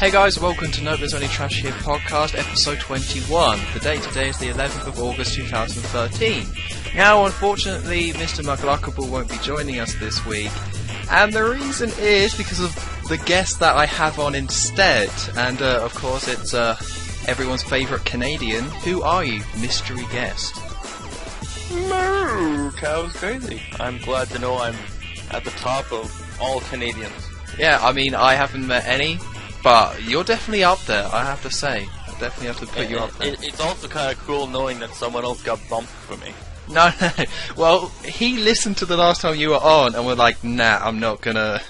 Hey guys, welcome to Nope There's Only Trash Here podcast, episode 21. The date today is the 11th of August 2013. Now, unfortunately, Mr. McLuckable won't be joining us this week, and the reason is because of the guest that I have on instead, and of course it's everyone's favourite Canadian. Who are you, mystery guest? No, Cowscrazy. I'm glad to know I'm at the top of all Canadians. Yeah, I mean, I haven't met any, but you're definitely up there, I have to say. I definitely have to put you up there. It's also kind of cool knowing that someone else got bumped for me. No. Well, he listened to the last time you were on and was like, nah, I'm not gonna...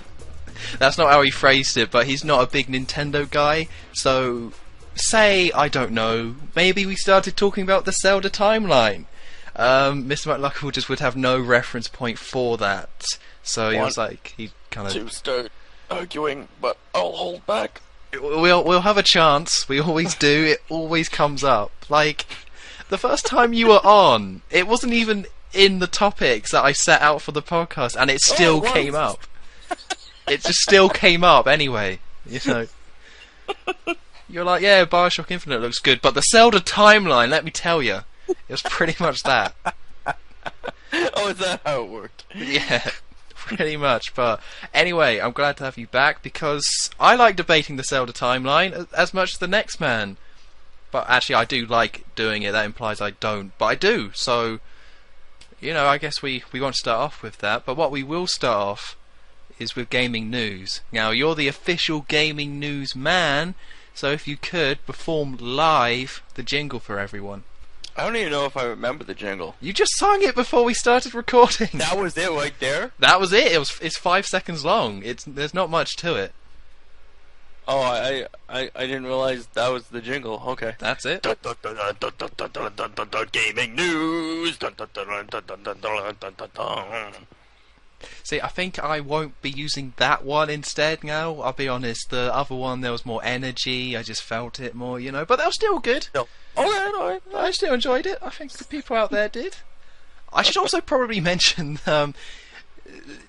That's not how he phrased it, but he's not a big Nintendo guy, so... Say, I don't know, maybe we started talking about the Zelda Timeline. Mr. McLuckable just would have no reference point for that. So he was like, he kind of... To start arguing, but I'll hold back. We'll have a chance, we always do, it always comes up. Like... The first time you were on, it wasn't even in the topics that I set out for the podcast, and it still came up. It just still came up anyway, you know. You're like, yeah, Bioshock Infinite looks good, but the Zelda Timeline, let me tell you, it was pretty much that. Oh, is that how it worked? Yeah, pretty much. But anyway, I'm glad to have you back, because I like debating the Zelda Timeline as much as the next man. But actually, I do like doing it. That implies I don't. But I do. So, you know, I guess we won't start off with that. But what we will start off is with gaming news. Now, you're the official gaming news man. So if you could, perform live the jingle for everyone. I don't even know if I remember the jingle. You just sung it before we started recording. That was it right there? That was it. It's 5 seconds long. There's not much to it. Oh, I didn't realize that was the jingle. Okay. That's it. Gaming news. See, I think I won't be using that one instead now. I'll be honest. The other one, there was more energy. I just felt it more, you know. But that was still good. No. Okay, no, I still enjoyed it. I think the people out there did. I should also probably mention...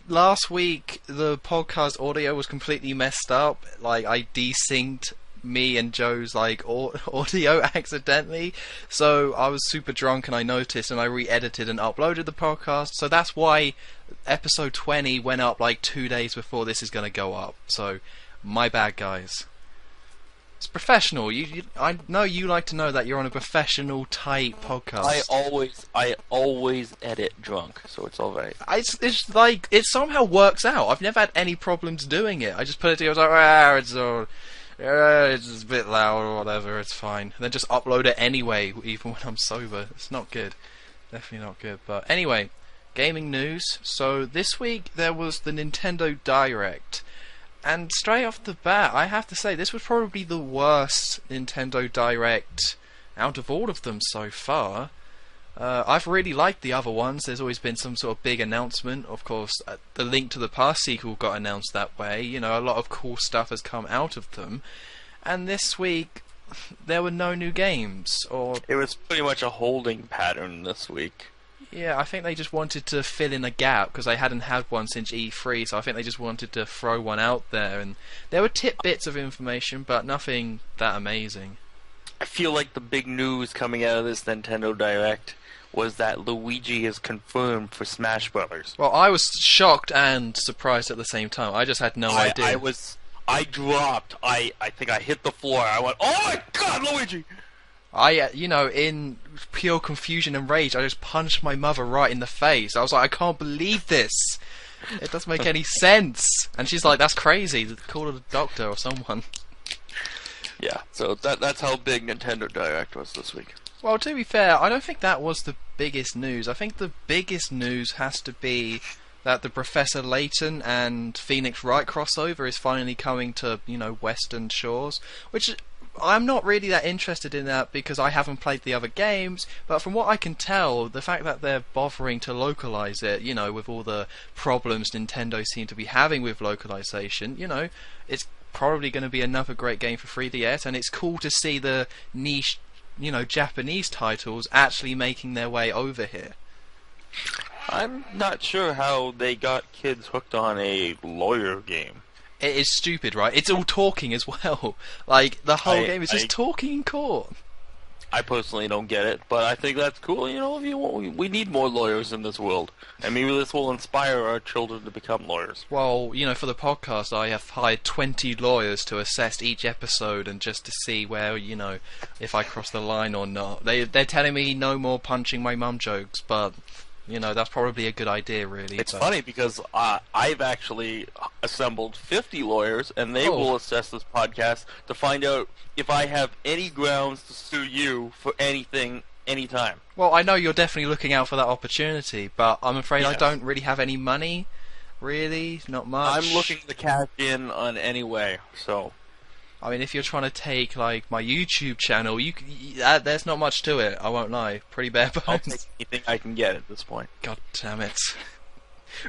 last week the podcast audio was completely messed up. Like, I desynced me and Joe's like audio accidentally, so I was super drunk and I noticed, and I re-edited and uploaded the podcast. So that's why episode 20 went up like 2 days before this is going to go up. So my bad, guys. It's professional. I know you like to know that you're on a professional type podcast. I always edit drunk, so it's all right. It's like, it somehow works out. I've never had any problems doing it. I just put it together, I was like, it's a bit loud or whatever, it's fine. And then just upload it anyway, even when I'm sober. It's not good. Definitely not good. But anyway, gaming news. So this week there was the Nintendo Direct. And straight off the bat, I have to say, this was probably the worst Nintendo Direct out of all of them so far. I've really liked the other ones. There's always been some sort of big announcement. Of course, the Link to the Past sequel got announced that way. You know, a lot of cool stuff has come out of them. And this week, there were no new games. It was pretty much a holding pattern this week. Yeah, I think they just wanted to fill in a gap because they hadn't had one since E3, so I think they just wanted to throw one out there. And there were tidbits of information, but nothing that amazing. I feel like the big news coming out of this Nintendo Direct was that Luigi is confirmed for Smash Brothers. Well, I was shocked and surprised at the same time. I just had no idea. I dropped. I think I hit the floor. I went, oh my god, Luigi! You know, in pure confusion and rage, I just punched my mother right in the face. I was like, I can't believe this. It doesn't make any sense. And she's like, that's crazy. Call the doctor or someone. Yeah, so that's how big Nintendo Direct was this week. Well, to be fair, I don't think that was the biggest news. I think the biggest news has to be that the Professor Layton and Phoenix Wright crossover is finally coming to, you know, Western shores, which... I'm not really that interested in that because I haven't played the other games, but from what I can tell, the fact that they're bothering to localize it, you know, with all the problems Nintendo seem to be having with localization, you know, it's probably going to be another great game for 3DS, and it's cool to see the niche, you know, Japanese titles actually making their way over here. I'm not sure how they got kids hooked on a lawyer game. It is stupid, right? It's all talking as well. Like, the whole game is just talking in court. I personally don't get it, but I think that's cool. You know, if you want, we need more lawyers in this world, and maybe this will inspire our children to become lawyers. Well, you know, for the podcast, I have hired 20 lawyers to assess each episode and just to see where, you know, if I cross the line or not. They're telling me no more punching my mum jokes, but, you know, that's probably a good idea, really. It's funny because I've actually assembled 50 lawyers, and they will assess this podcast to find out if I have any grounds to sue you for anything, anytime. Well, I know you're definitely looking out for that opportunity, but I'm afraid I Yes. don't really have any money. Really, not much. I'm looking to cash in on any way, so... I mean, if you're trying to take, like, my YouTube channel, there's not much to it, I won't lie. Pretty bare I'll bones. take anything I can get at this point. God damn it.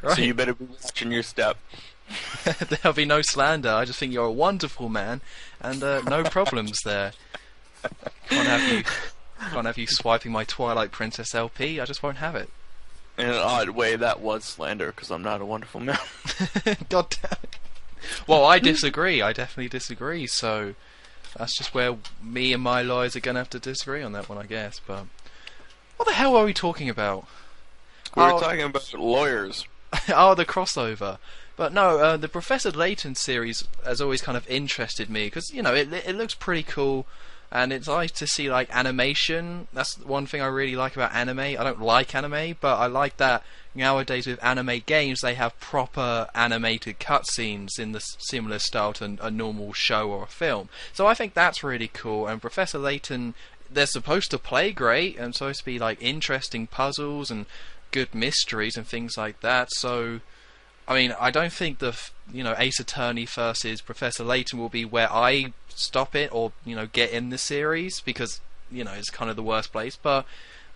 Right. So you better be watching your step. There'll be no slander. I just think you're a wonderful man, and no problems there. Can't have you swiping my Twilight Princess LP. I just won't have it. In an odd way, that was slander, because I'm not a wonderful man. God damn it. Well, I disagree. I definitely disagree. So that's just where me and my lawyers are going to have to disagree on that one, I guess. But what the hell are we talking about? We were talking about lawyers. Oh, the crossover. But no, the Professor Layton series has always kind of interested me because, you know, it looks pretty cool. And it's nice to see, like, animation. That's one thing I really like about anime. I don't like anime, but I like that nowadays with anime games they have proper animated cutscenes in the similar style to a normal show or a film. So I think that's really cool. And Professor Layton, they're supposed to play great and supposed to be, like, interesting puzzles and good mysteries and things like that. So, I mean, I don't think the, you know, Ace Attorney versus Professor Layton will be where I stop it or, you know, get in the series because, you know, it's kind of the worst place. But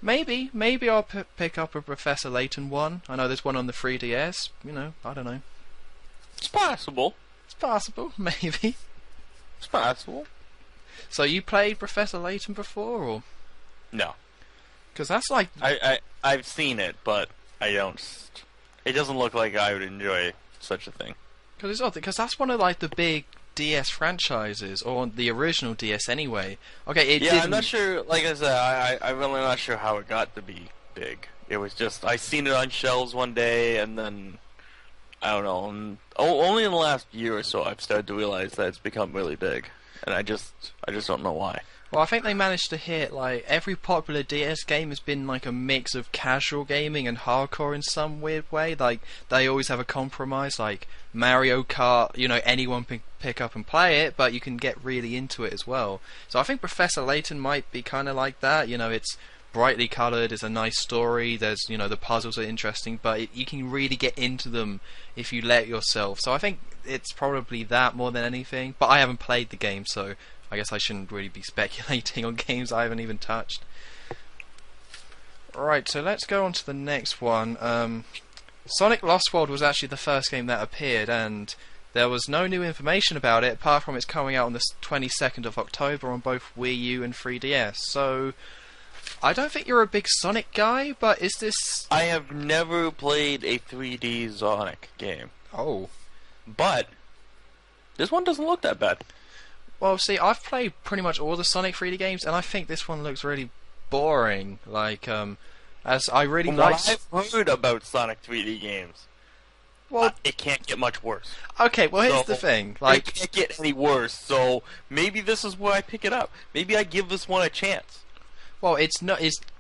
maybe I'll pick up a Professor Layton one. I know there's one on the 3DS. You know, I don't know. It's possible. It's possible, maybe. It's possible. So you played Professor Layton before, or? No. Because that's like... I've seen it, but I don't... It doesn't look like I would enjoy such a thing. Because it's odd, because that's one of, like, the big DS franchises, or the original DS anyway. Okay, Yeah, I'm not sure, like I said, I'm really not sure how it got to be big. It was just, I seen it on shelves one day, and then, I don't know, and only in the last year or so I've started to realize that it's become really big. And I just don't know why. Well, I think they managed to hit, like, every popular DS game has been, like, a mix of casual gaming and hardcore in some weird way. Like, they always have a compromise, like, Mario Kart, you know, anyone can pick up and play it, but you can get really into it as well. So I think Professor Layton might be kind of like that, you know, it's brightly coloured, it's a nice story, there's, you know, the puzzles are interesting, but you can really get into them if you let yourself. So I think it's probably that more than anything, but I haven't played the game, so I guess I shouldn't really be speculating on games I haven't even touched. Right, so let's go on to the next one. Sonic Lost World was actually the first game that appeared, and there was no new information about it, apart from it's coming out on the 22nd of October on both Wii U and 3DS. So, I don't think you're a big Sonic guy, but is this... I have never played a 3D Sonic game. Oh. But, this one doesn't look that bad. Well, see, I've played pretty much all the Sonic 3D games, and I think this one looks really boring. Like, as I really like... I've heard about Sonic 3D games. Well, it can't get much worse. Okay, well, here's the thing. Like, it can't get any worse, so maybe this is where I pick it up. Maybe I give this one a chance. Well, it's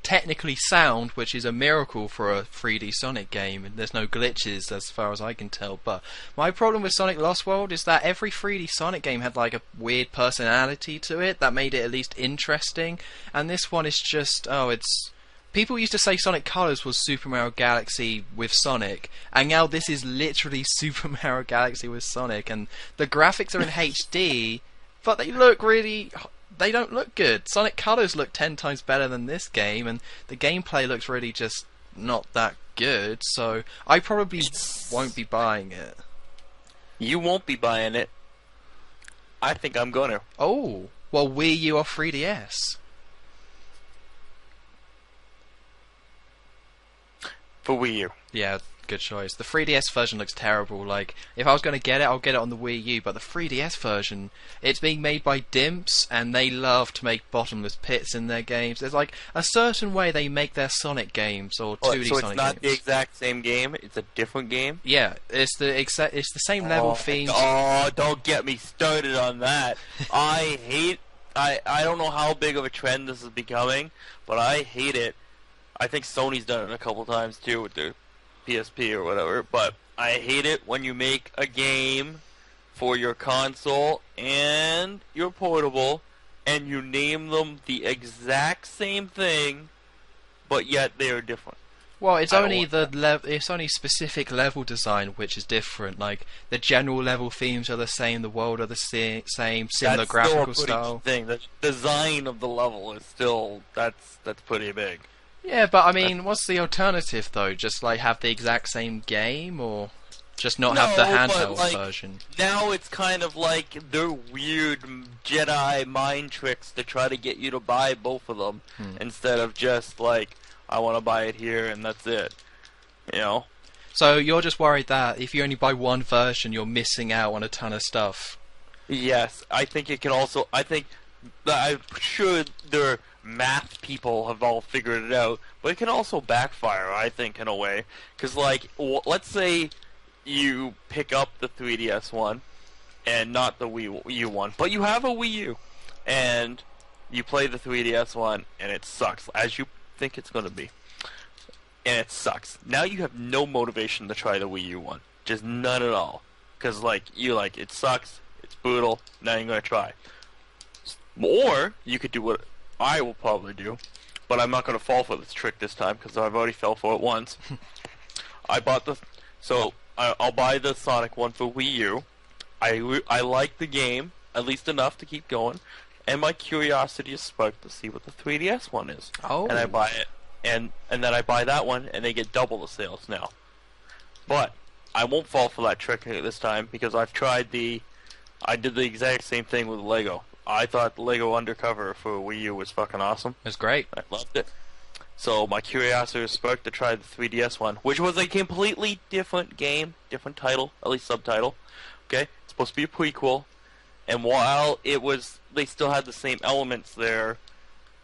technically sound, which is a miracle for a 3D Sonic game, and there's no glitches as far as I can tell. But my problem with Sonic Lost World is that every 3D Sonic game had like a weird personality to it that made it at least interesting, and this one is just, it's... People used to say Sonic Colors was Super Mario Galaxy with Sonic, and now this is literally Super Mario Galaxy with Sonic, and the graphics are in HD, but they look really... They don't look good. Sonic Colors look 10 times better than this game, and the gameplay looks really just not that good, so I probably won't be buying it. You won't be buying it. I think I'm gonna. Oh, well, Wii U or 3DS? For Wii U. Yeah, good choice. The 3DS version looks terrible. Like, if I was going to get it, I'll get it on the Wii U. But the 3DS version, it's being made by Dimps, and they love to make bottomless pits in their games. There's like a certain way they make their Sonic games or 2D Sonic games. So it's not the exact same game. It's a different game. Yeah, it's the same level themes. Oh, don't get me started on that. I hate. I don't know how big of a trend this is becoming, but I hate it. I think Sony's done it a couple times too with their PSP or whatever, but I hate it when you make a game for your console and your portable and you name them the exact same thing, but yet they are different. Well, it's only it's only specific level design which is different. Like the general level themes are the same, the world are the same, similar That's graphical still a style. thing. The design of the level is still that's pretty big. Yeah, but I mean, what's the alternative though? Just like have the exact same game, or just not have the handheld version? Now it's kind of like they're weird Jedi mind tricks to try to get you to buy both of them instead of just like, I want to buy it here and that's it. You know? So you're just worried that if you only buy one version, you're missing out on a ton of stuff. Yes, I think it can also. I think that I'm sure their math people have all figured it out, but it can also backfire. I think in a way, because like, let's say you pick up the 3DS one and not the Wii U one, but you have a Wii U and you play the 3DS one and it sucks as you think it's going to be, and it sucks. Now you have no motivation to try the Wii U one, just none at all, because like it sucks, it's brutal. Now you're going to try. Or you could do what I will probably do, but I'm not going to fall for this trick this time because I've already fell for it once. I'll buy the Sonic one for Wii U. I like the game at least enough to keep going, and my curiosity is sparked to see what the 3DS one is. Oh. And I buy it, and then I buy that one, and they get double the sales now. But I won't fall for that trick this time because I did the exact same thing with Lego. I thought the Lego Undercover for Wii U was fucking awesome. It's great. I loved it. So my curiosity was sparked to try the 3DS one, which was a completely different game, different title, at least subtitle. Okay, it's supposed to be a prequel, and while they still had the same elements there,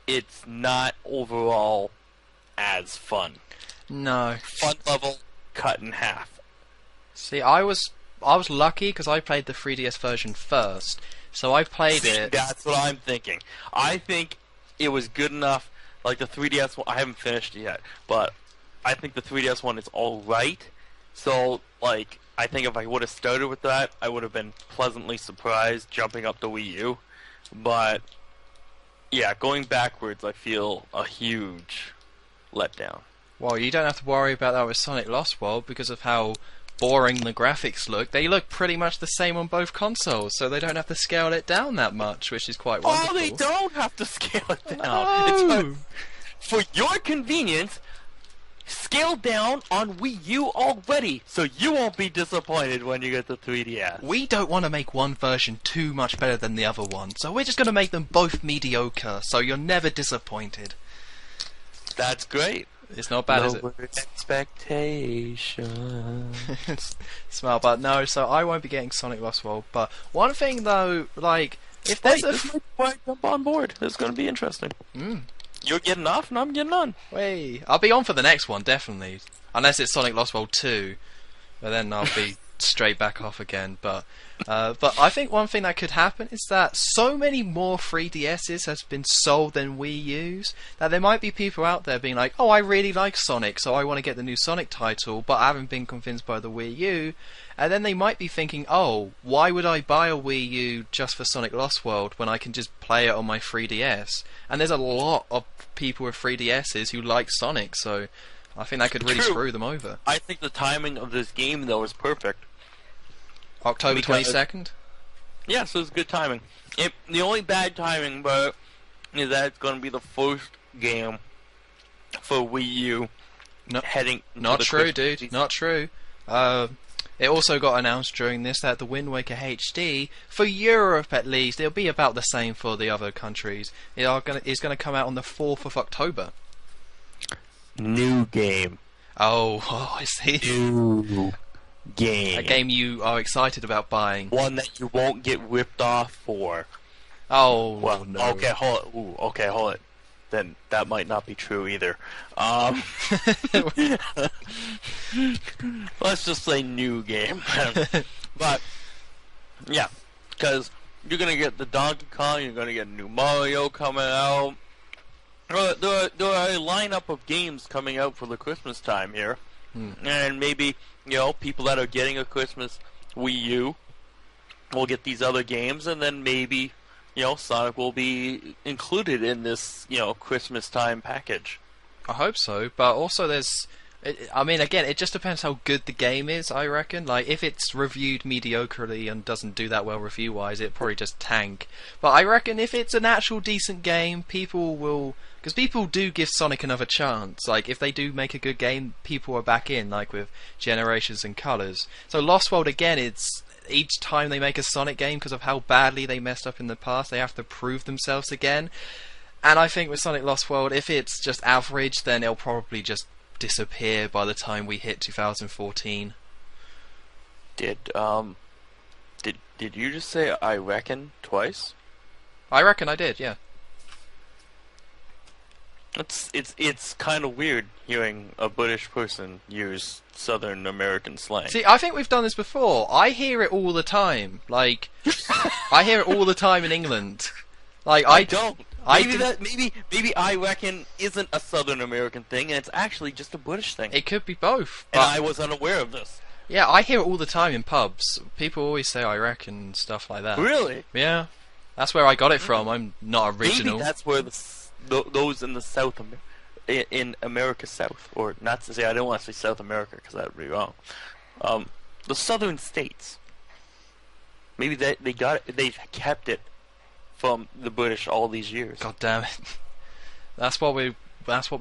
it's not overall as fun. No. Fun level cut in half. See, I was lucky because I played the 3DS version first. So I played it. That's what I'm thinking. I think it was good enough. Like the 3DS one, I haven't finished it yet, but I think the 3DS one is all right. So, like, I think if I would have started with that, I would have been pleasantly surprised jumping up to Wii U. But yeah, going backwards, I feel a huge letdown. Well, you don't have to worry about that with Sonic Lost World because of how boring the graphics look. They look pretty much the same on both consoles, so they don't have to scale it down that much, which is quite wonderful. Oh, they don't have to scale it down. No. For your convenience, scale down on Wii U already, so you won't be disappointed when you get the 3DS. We don't want to make one version too much better than the other one, so we're just going to make them both mediocre, so you're never disappointed. That's great. It's not bad, is it? Expectation. Smart, but no, so I won't be getting Sonic Lost World. But one thing though, like, if there's this might jump on board. It's going to be interesting. You're getting off and I'm getting on. Wait, I'll be on for the next one, definitely. Unless it's Sonic Lost World 2. But then I'll be straight back off again. But I think one thing that could happen is that so many more 3DSs has been sold than Wii U's that there might be people out there being like, oh, I really like Sonic, so I want to get the new Sonic title, but I haven't been convinced by the Wii U. And then they might be thinking, oh, why would I buy a Wii U just for Sonic Lost World when I can just play it on my 3DS? And there's a lot of people with 3DSs who like Sonic, so I think that could really screw them over. I think the timing of this game, though, is perfect. October 22nd? Yeah, so it's good timing. The only bad timing, but is that it's going to be the first game for Wii U heading. Not true, dude. Season. Not true. It also got announced during this that the Wind Waker HD, for Europe at least, it'll be about the same for the other countries. It's going to come out on the 4th of October. New game. Oh, I see. New game. A game you are excited about buying. One that you won't get ripped off for. Oh, Well, no. okay, hold it. Ooh, okay, hold it. Then that might not be true either. Let's just say new game. But, yeah, because you're going to get the Donkey Kong, you're going to get a new Mario coming out. There are a lineup of games coming out for the Christmas time here. And maybe, people that are getting a Christmas Wii U will get these other games, and then maybe, Sonic will be included in this, Christmas time package. I hope so, but also again, it just depends how good the game is, I reckon. Like, if it's reviewed mediocrely and doesn't do that well review-wise, it'd probably just tank. But I reckon if it's an actual decent game, people will... Because people do give Sonic another chance. Like, if they do make a good game, people are back in, like with Generations and Colors. So Lost World, again, it's... Each time they make a Sonic game, because of how badly they messed up in the past, they have to prove themselves again. And I think with Sonic Lost World, if it's just average, then it'll probably just disappear by the time we hit 2014. Did you just say "I reckon" twice? I reckon I did, yeah. It's kind of weird hearing a British person use Southern American slang. See, I think we've done this before. I hear it all the time. Like, I hear it all the time in England. Like, I don't. Maybe I reckon isn't a Southern American thing, and it's actually just a British thing. It could be both. And I was unaware of this. Yeah, I hear it all the time in pubs. People always say I reckon and stuff like that. Really? Yeah. That's where I got it from. I'm not original. Maybe that's where those in the South, in America South, or not to say, I don't want to say South America because that would be wrong. The southern states. Maybe they got it. They've kept it from the British all these years. God damn it! That's what we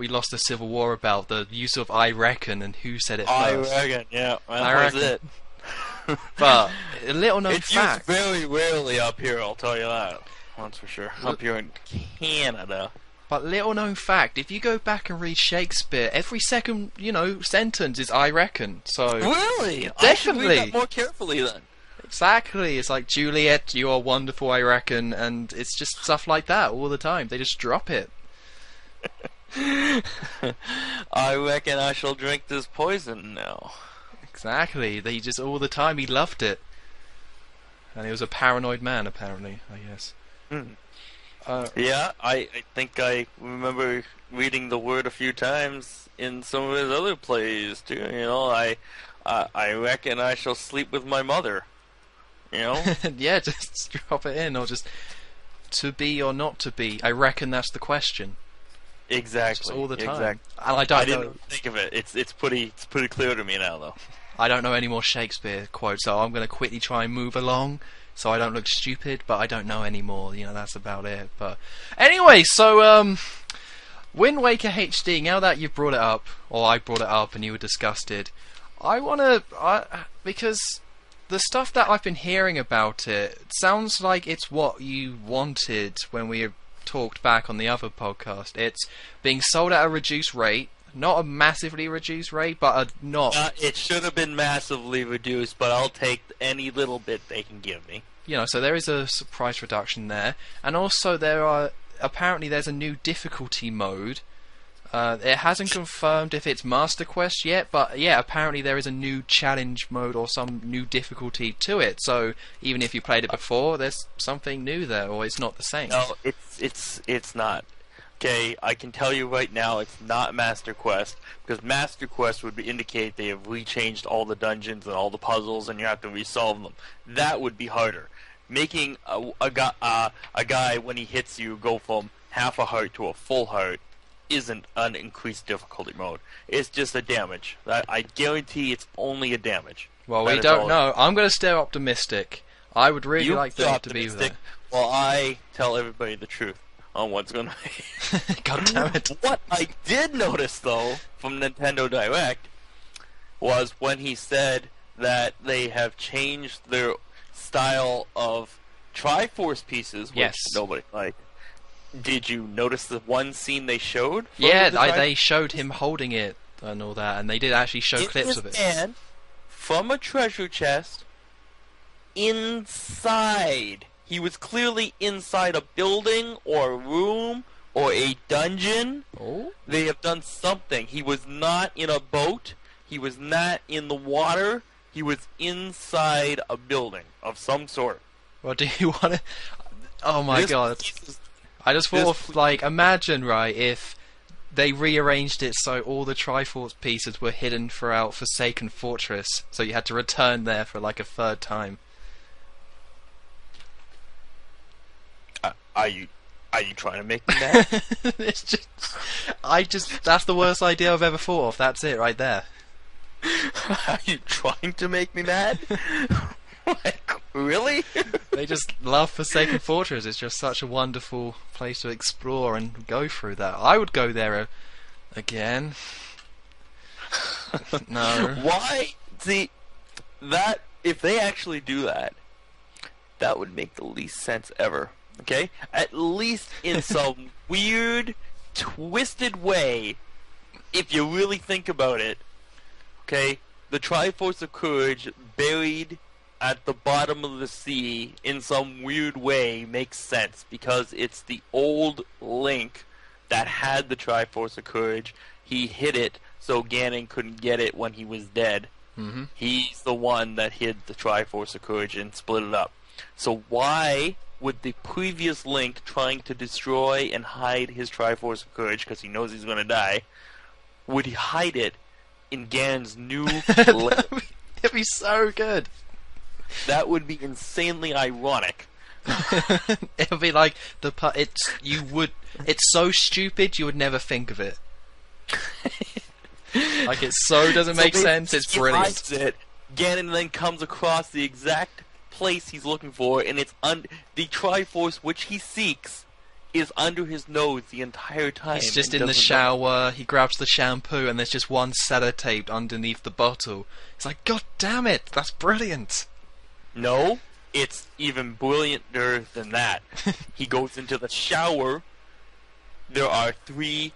lost the Civil War about, the use of "I reckon" and who said it first. I reckon, yeah, that was it. But a little known it's fact. It's used very rarely up here. I'll tell you that. That's for sure. Up here in Canada. But little known fact, if you go back and read Shakespeare, every second, sentence is "I reckon." So really, definitely. I should read that more carefully then. Exactly. It's like, "Juliet, you are wonderful, I reckon," and it's just stuff like that all the time. They just drop it. I reckon I shall drink this poison now. Exactly. They just all the time. He loved it, and he was a paranoid man, apparently. I guess. Yeah, I think I remember reading the word a few times in some of his other plays too. I reckon I shall sleep with my mother. Yeah, just drop it in, or just to be or not to be. I reckon that's the question. Exactly. Just all the time. Exactly. And I didn't think of it. It's pretty clear to me now, though. I don't know any more Shakespeare quotes, so I'm going to quickly try and move along so I don't look stupid, but I don't know any more. That's about it. But anyway, so Wind Waker HD, now that you've brought it up, or I brought it up and you were disgusted, I want to... because the stuff that I've been hearing about it sounds like it's what you wanted when we talked back on the other podcast. It's being sold at a reduced rate, not a massively reduced rate, but a not... it should have been massively reduced, but I'll take any little bit they can give me. So there is a price reduction there, and also apparently there's a new difficulty mode. It hasn't confirmed if it's Master Quest yet, but yeah, apparently there is a new challenge mode or some new difficulty to it. So even if you played it before, there's something new there, or it's not the same. No, it's not. Okay, I can tell you right now, it's not Master Quest, because Master Quest would indicate they have rechanged all the dungeons and all the puzzles, and you have to resolve them. That would be harder. Making a guy when he hits you go from half a heart to a full heart isn't an increased difficulty mode. It's just a damage. I guarantee it's only a damage. Well, we don't know. I'm going to stay optimistic. I would really like them to be there. Well, I tell everybody the truth on what's going to be. God damn it. What I did notice, though, from Nintendo Direct, was when he said that they have changed their style of Triforce pieces, which yes. nobody liked. Did you notice the one scene they showed? Yeah, they showed him holding it and all that, and they did actually show in clips his of it. hand from a treasure chest inside. He was clearly inside a building or a room or a dungeon. Oh? They have done something. He was not in a boat. He was not in the water. He was inside a building of some sort. Well, do you want to... Oh my god. I just thought of, like, imagine, right, if they rearranged it so all the Triforce pieces were hidden throughout Forsaken Fortress, so you had to return there for, like, a third time. Are you trying to make me mad? That's the worst idea I've ever thought of. That's it, right there. Are you trying to make me mad? Like, really? They just love Forsaken Fortress. It's just such a wonderful place to explore and go through that. I would go there again. No. Why? See, that, if they actually do that, that would make the least sense ever. Okay? At least in some weird, twisted way, if you really think about it, okay, the Triforce of Courage buried at the bottom of the sea in some weird way makes sense, because it's the old Link that had the Triforce of Courage. He hid it so Ganon couldn't get it when he was dead. Mm-hmm. He's the one that hid the Triforce of Courage and split it up. So why would the previous Link, trying to destroy and hide his Triforce of Courage because he knows he's going to die, would he hide it in Ganon's new lair? It'd be so good. That would be insanely ironic. It'll be like it's so stupid you would never think of it. Like, it so doesn't make sense. It's brilliant. He hides it. Ganon then comes across the exact place he's looking for, and it's the Triforce which he seeks is under his nose the entire time. He's just in the shower, he grabs the shampoo, and there's just one sellotape underneath the bottle. It's like, god damn it, that's brilliant. No, it's even brillianter than that. He goes into the shower. There are 3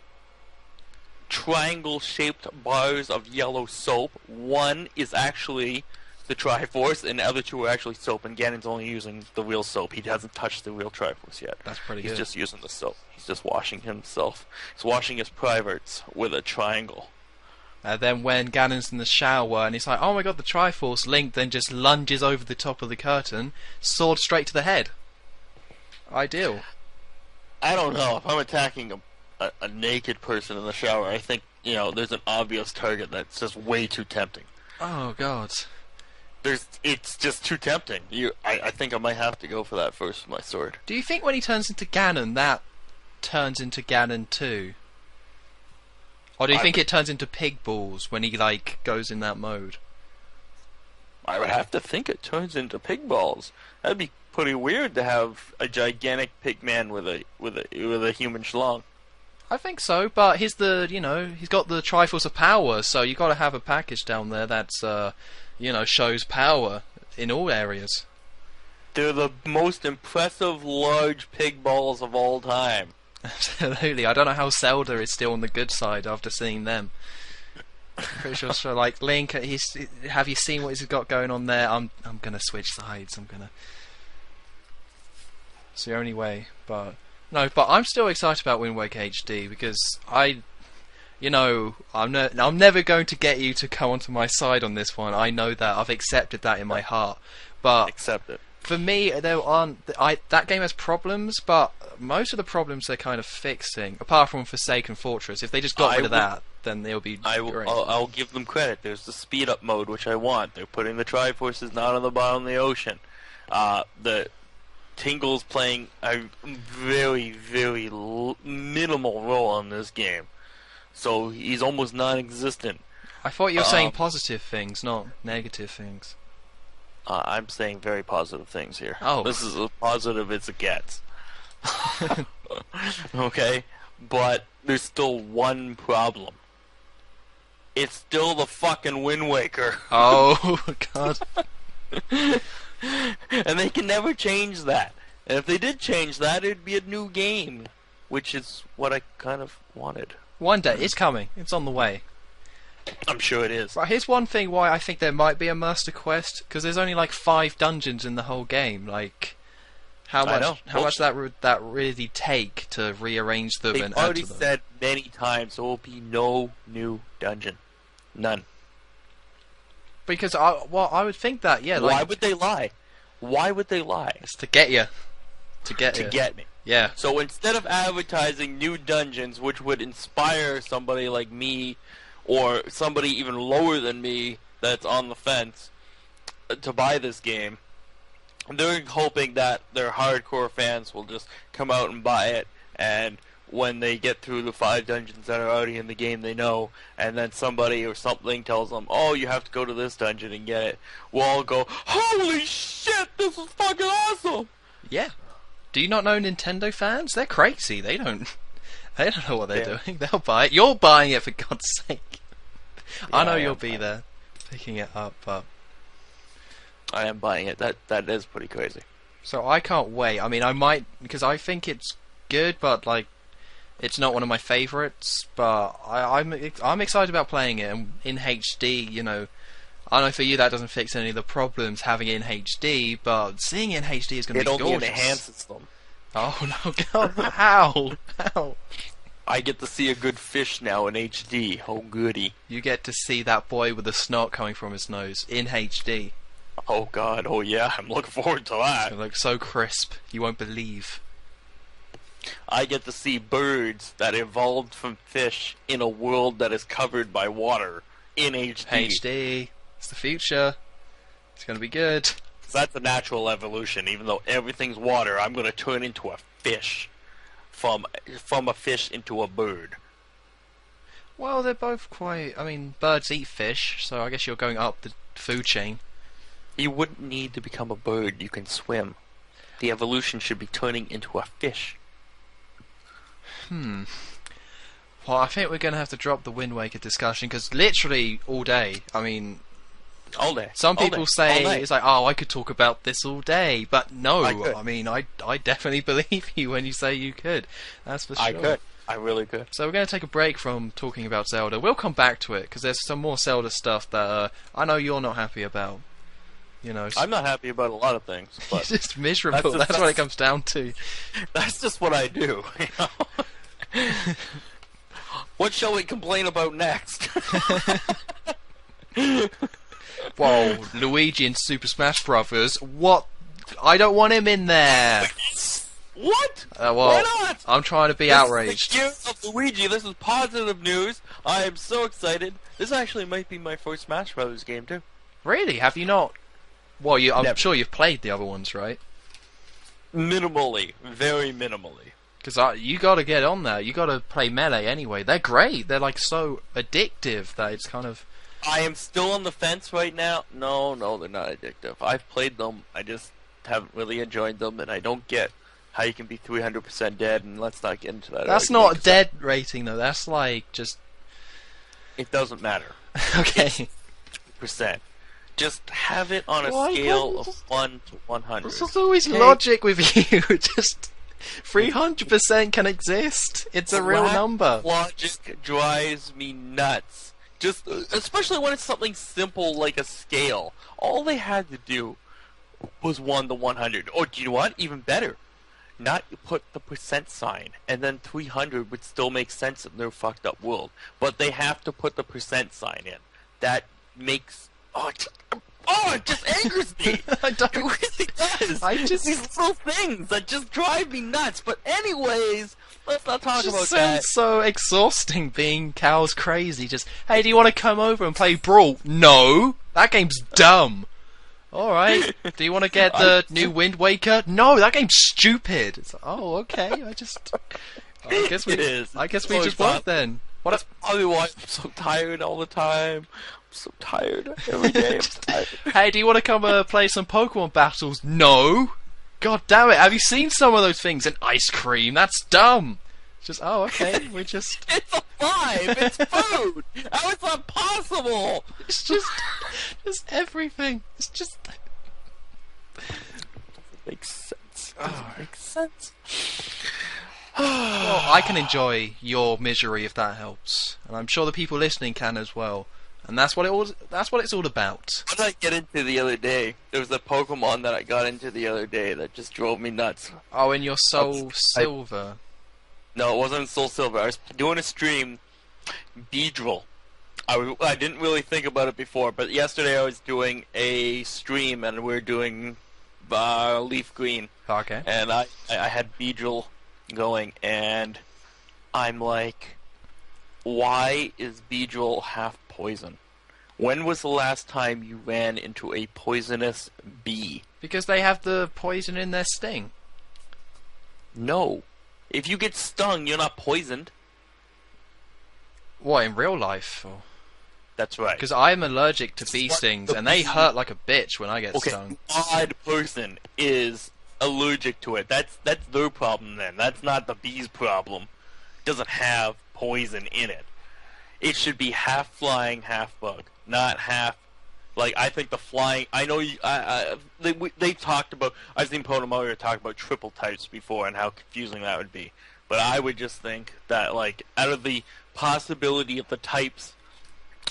triangle-shaped bars of yellow soap. One is actually the Triforce, and the other 2 are actually soap, and Ganon's only using the real soap. He hasn't touched the real Triforce yet. That's pretty good. He's just using the soap. He's just washing himself. He's washing his privates with a triangle. And then when Ganon's in the shower and he's like, oh my god, the Triforce, Link then just lunges over the top of the curtain, sword straight to the head. Ideal. I don't know. If I'm attacking a naked person in the shower, I think, there's an obvious target that's just way too tempting. Oh god. It's just too tempting. I think I might have to go for that first with my sword. Do you think when he turns into Ganon, that turns into Ganon too? Or do you think it turns into pig balls when he, like, goes in that mode? I would have to think it turns into pig balls. That'd be pretty weird to have a gigantic pig man with a human schlong. I think so, but he's got the Triforce of Power, so you got to have a package down there that's, shows power in all areas. They're the most impressive large pig balls of all time. Absolutely. I don't know how Zelda is still on the good side after seeing them. Pretty sure, so like Link, have you seen what he's got going on there? I'm gonna switch sides. It's the only way. But I'm still excited about Wind Waker HD because I'm never going to get you to come onto my side on this one. I know that. I've accepted that in my heart. But accept it. For me, that game has problems, but most of the problems they're kind of fixing, apart from Forsaken Fortress. If they just got rid of that, then they'll be great. I'll give them credit. There's the speed up mode, which I want. They're putting the Triforces not on the bottom of the ocean. The Tingle's playing a very, very minimal role in this game, so he's almost non-existent. I thought you were saying positive things, not negative things. I'm saying very positive things here. Oh. This is as positive as it gets. Okay? But there's still one problem. It's still the fucking Wind Waker. Oh, God. And they can never change that. And if they did change that, it'd be a new game. Which is what I kind of wanted. One day. It's coming. It's on the way. I'm sure it is. Right, here's one thing why I think there might be a master quest, because there's only like 5 dungeons in the whole game. Like, how much that would that really take to rearrange them They've and add already to them? said many times there will be no new dungeon. None. Because I would think that, yeah. Why Like, would they lie? Why would they lie? it's to get you. To get me. Yeah. So instead of advertising new dungeons, which would inspire somebody like me, or somebody even lower than me that's on the fence, to buy this game, they're hoping that their hardcore fans will just come out and buy it, and when they get through the 5 dungeons that are already in the game, they know, and then somebody or something tells them, oh, you have to go to this dungeon and get it, we'll all go, holy shit, this is fucking awesome! Yeah. Do you not know Nintendo fans? They're crazy. They don't know what they're doing. They'll buy it. You're buying it, for God's sake. I know you'll be there picking it up, but I am buying it. That is pretty crazy. so I can't wait. I mean, I might, because I think it's good, but like, it's not one of my favorites. But I'm excited about playing it, and in HD. You know, I know for you that doesn't fix any of the problems having it in HD, but seeing it in HD is going to be gorgeous. It only enhances them. Oh no, God, how? I get to see a good fish now in HD. Oh goody. You get to see that boy with the snot coming from his nose in HD. Oh god, oh yeah, I'm looking forward to that. It looks so crisp, you won't believe. I get to see birds that evolved from fish in a world that is covered by water in HD. HD, it's the future. It's gonna be good. That's a natural evolution. Even though everything's water, I'm gonna turn into a fish. From a fish into a bird. Well, they're both quite... I mean, birds eat fish, so I guess you're going up the food chain. You wouldn't need to become a bird. You can swim. The evolution should be turning into a fish. Well, I think we're going to have to drop the Wind Waker discussion, because literally all day, I mean... All day. Some people say, it's like, oh, I could talk about this all day, but no, I mean, I definitely believe you when you say you could. That's for sure. I could. I really could. So we're going to take a break from talking about Zelda. We'll come back to it, because there's some more Zelda stuff that I know you're not happy about. You know, I'm not happy about a lot of things, but... It's just miserable, that's what it comes down to. That's just what I do, you know? What shall we complain about next? Whoa, Luigi in Super Smash Brothers. What? I don't want him in there. What? Well, why not? I'm trying to be outraged. This is the year of Luigi. This is positive news. I am so excited. This actually might be my first Smash Brothers game too. Really? Have you not? Well, I'm sure you've played the other ones, right? Minimally, very minimally. Because you got to get on there. You got to play Melee anyway. They're great. They're like so addictive that it's kind of. I am still on the fence right now. No, they're not addictive. I've played them. I just haven't really enjoyed them, and I don't get how you can be 300% dead. And let's not get into that. That's not a dead rating though. That's like just. It doesn't matter. Okay. Percent. Just have it on a scale of 1 to 100. This is always logic with you. Just 300% can exist. It's a real number. Logic drives me nuts. Just, especially when it's something simple like a scale. All they had to do was 1 to 100. Or do you know what? Even better. Not put the percent sign, and then 300 would still make sense in their fucked up world. But they have to put the percent sign in. That makes... it just angers me. It really does. These little things that just drive me nuts. But anyways, let's not talk about that. It sounds so exhausting being Cowscrazy. Just, hey, do you want to come over and play Brawl? No, that game's dumb. Alright, do you want to get the new Wind Waker? No, that game's stupid. It's like, oh, okay, I guess we just won't then. That's probably why I'm so tired all the time. So tired every day. I'm tired. Hey, do you want to come play some Pokemon battles? No. God damn it! Have you seen some of those things in ice cream? That's dumb. Just okay. We just. It's a vibe. It's food. How is that possible? It's just everything. It's just. Makes sense. Doesn't make sense. Well, I can enjoy your misery if that helps, and I'm sure the people listening can as well. And that's what it's all about. What did I get into the other day? There was a Pokemon that I got into the other day that just drove me nuts. Oh, in your Soul Silver. No, it wasn't Soul Silver. I was doing a stream, Beedrill. I didn't really think about it before, but yesterday I was doing a stream and we were doing Leaf Green. Okay. And I had Beedrill going, and I'm like, why is Beedrill half poison? When was the last time you ran into a poisonous bee? Because they have the poison in their sting. No. If you get stung, you're not poisoned. What, in real life? Or... That's right. Because I'm allergic to bee stings, and they hurt like a bitch when I get stung. Odd person is allergic to it. That's their problem then. That's not the bee's problem. It doesn't have poison in it. It should be half flying, half bug, not half. Like, I think the flying. I know they talked about. I've seen Potomario talk about triple types before and how confusing that would be. But I would just think that, like, out of the possibility of the types,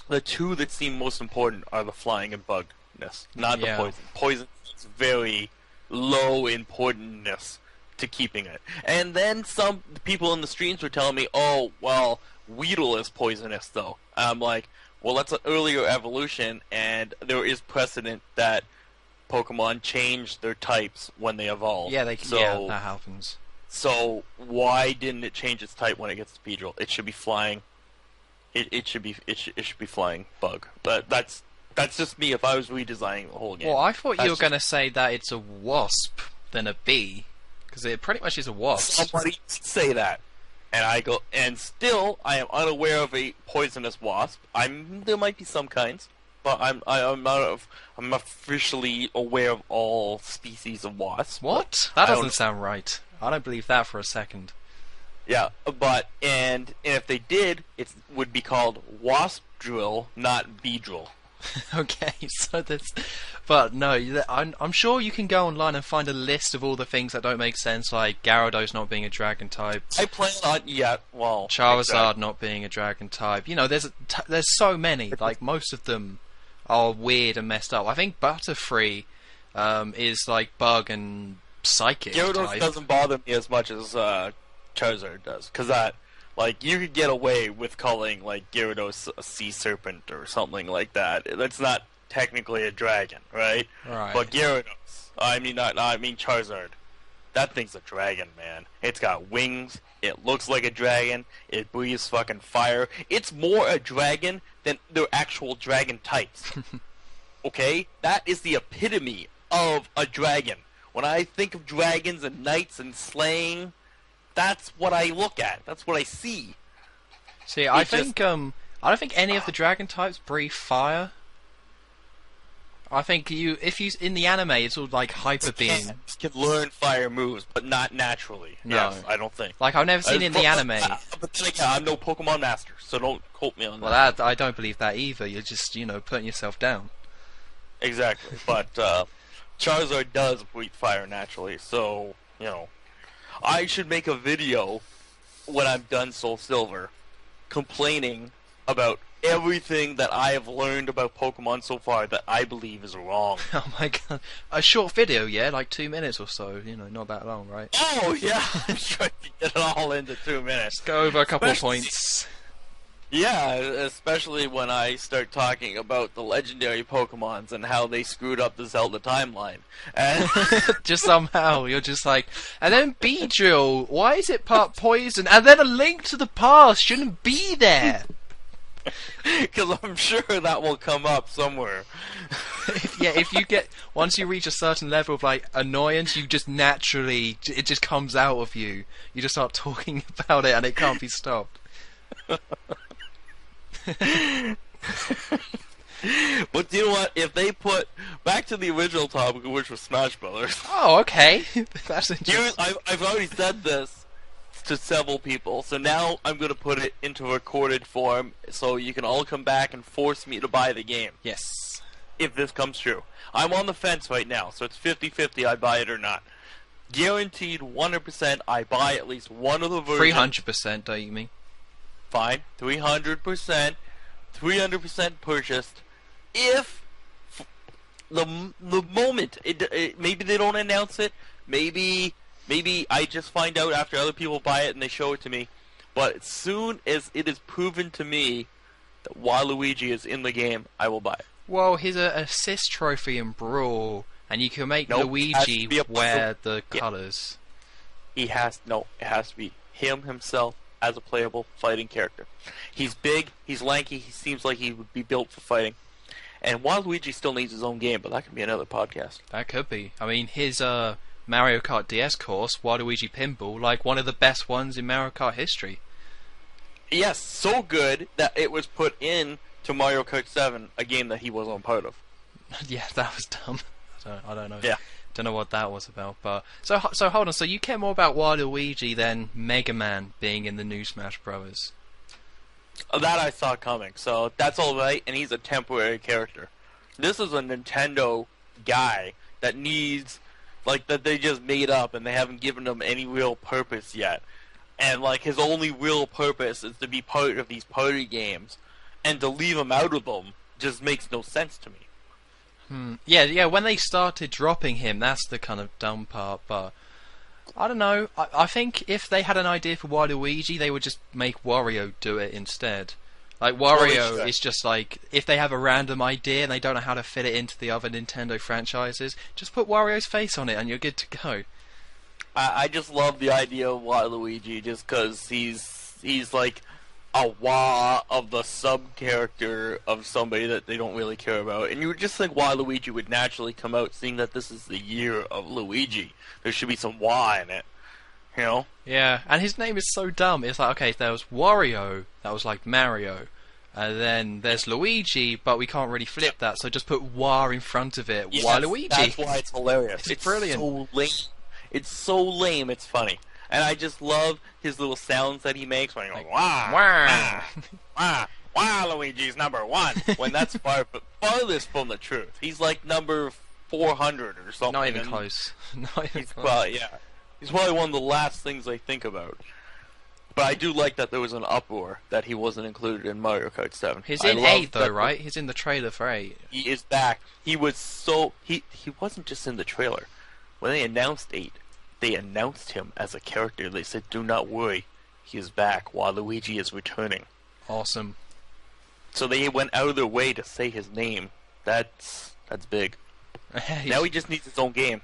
the two that seem most important are the flying and bugness, not the poison. Poison is very low importantness to keeping it. And then some people in the streams were telling me, oh, well, Weedle is poisonous, though. And I'm like, well, that's an earlier evolution, and there is precedent that Pokemon change their types when they evolve. Yeah, yeah, that happens. So why didn't it change its type when it gets to Beedrill? It should be flying. It should be flying bug. But that's just me if I was redesigning the whole game. Well, I thought you were going to say that it's a wasp than a bee, because it pretty much is a wasp. Somebody say that, and I go, and still I am unaware of a poisonous wasp. There might be some kinds, but I'm officially aware of all species of wasps. What? That doesn't sound right. I don't believe that for a second. Yeah, but and if they did, it would be called wasp drill, not bee drill. Okay, so that's... But no, I'm sure you can go online and find a list of all the things that don't make sense, like Gyarados not being a dragon type. I plan on... Yeah, well... Charizard not being a dragon type. You know, there's so many. Like, most of them are weird and messed up. I think Butterfree is, like, bug and psychic Gyarados type. doesn't bother me as much as Charizard does, because that... Like, you could get away with calling, like, Gyarados a sea serpent or something like that. That's not technically a dragon, right? Right. But Gyarados, I mean Charizard, that thing's a dragon, man. It's got wings, it looks like a dragon, it breathes fucking fire. It's more a dragon than their actual dragon types. Okay? That is the epitome of a dragon. When I think of dragons and knights and slaying... That's what I look at. That's what I see. See, I don't think any of the dragon types breathe fire. I think if you in the anime, it's all like hyper being. Can learn fire moves, but not naturally. No. Yes, I don't think. Like I've never seen it in the anime. But then again, I'm no Pokemon master, so don't quote me on that. Well, I don't believe that either. You're just putting yourself down. Exactly, but Charizard does breathe fire naturally, so I should make a video when I'm done Soul Silver complaining about everything that I have learned about Pokemon so far that I believe is wrong. Oh my god. A short video, yeah? Like 2 minutes or so, not that long, right? Oh, yeah! I'm trying to get it all into 2 minutes. Let's go over a couple of points. Yeah, especially when I start talking about the legendary Pokemons and how they screwed up the Zelda Timeline. And just somehow, you're just like, and then Beedrill, why is it part poison? And then a link to the past shouldn't be there. Because I'm sure that will come up somewhere. if you get, once you reach a certain level of like annoyance, you just naturally, it just comes out of you. You just start talking about it and it can't be stopped. But you know what? If they put back to the original topic, which was Smash Brothers. Oh, okay. That's interesting. I've already said this to several people, so now I'm going to put it into recorded form, so you can all come back and force me to buy the game. Yes. If this comes true, I'm on the fence right now, so it's 50-50. I buy it or not. Guaranteed 100%. I buy at least one of the versions. 300%, don't you mean? Fine, 300%, 300% purchased. If the moment maybe they don't announce it, maybe I just find out after other people buy it and they show it to me. But as soon as it is proven to me that Waluigi is in the game, I will buy it. Well, he's an assist trophy in Brawl, and you can make Nope, Luigi wear the Yeah. colours. It has to be him himself as a playable fighting character. He's big, he's lanky, he seems like he would be built for fighting. And Waluigi still needs his own game, but that could be another podcast. That could be. I mean, his Mario Kart DS course, Waluigi Pinball, like one of the best ones in Mario Kart history. Yes, so good that it was put in to Mario Kart 7, a game that he wasn't a part of. Yeah, that was dumb. I don't know. Yeah. Don't know what that was about. But so hold on. So you care more about Waluigi than Mega Man being in the new Smash Brothers? That I saw coming, so that's all right, and he's a temporary character. This is a Nintendo guy that needs, like, that they just made up and they haven't given him any real purpose yet. And, like, his only real purpose is to be part of these party games, and to leave him out of them just makes no sense to me. Yeah, when they started dropping him, that's the kind of dumb part, but I don't know. I think if they had an idea for Waluigi, they would just make Wario do it instead. Like, Wario is just like, if they have a random idea and they don't know how to fit it into the other Nintendo franchises, just put Wario's face on it and you're good to go. I just love the idea of Waluigi just because he's like a wah of the sub-character of somebody that they don't really care about. And you would just think Waluigi would naturally come out, seeing that this is the year of Luigi. There should be some wah in it, you know? Yeah, and his name is so dumb. It's like, okay, there was Wario, that was like Mario, and then there's Luigi, but we can't really flip that, so just put Wah in front of it. Yes, Waluigi. that's why it's hilarious. It's brilliant. So lame. It's so lame, it's funny. And I just love his little sounds that he makes when he goes, wah, Wah. wah, wah, Luigi's number 1. When that's farthest from the truth. He's like number 400 or something. Not even close. Not even close. Well, yeah. He's probably one of the last things I think about. But I do like that there was an uproar that he wasn't included in Mario Kart 7. He's in 8 though, right? He's in the trailer for 8. He is back. He was so... He wasn't just in the trailer. When they announced 8, they announced him as a character. They said, do not worry, he is back. Waluigi is returning. Awesome. So they went out of their way to say his name. That's big. Now he just needs his own game.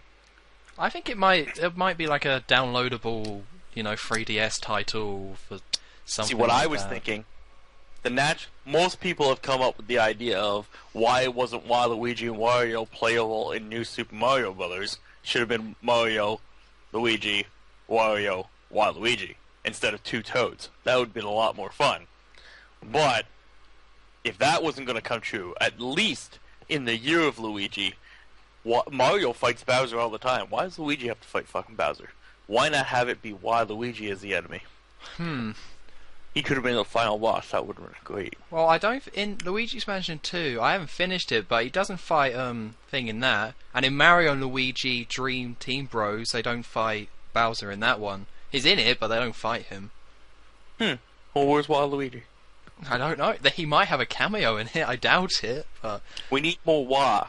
I think it might be like a downloadable, 3DS title for something. See, what like I was that. thinking, most people have come up with the idea of why wasn't Waluigi and Wario playable in New Super Mario Brothers. Should have been Mario, Luigi, Wario, Waluigi, instead of 2 Toads. That would have been a lot more fun. But if that wasn't going to come true, at least in the year of Luigi, Mario fights Bowser all the time. Why does Luigi have to fight fucking Bowser? Why not have it be Waluigi as the enemy? He could have been the final boss. That would have been great. Well, I don't. In Luigi's Mansion 2, I haven't finished it, but he doesn't fight thing in that. And in Mario and Luigi Dream Team Bros, they don't fight Bowser in that one. He's in it, but they don't fight him. Well, where's Waluigi? I don't know. He might have a cameo in it. I doubt it, but We need more Wah.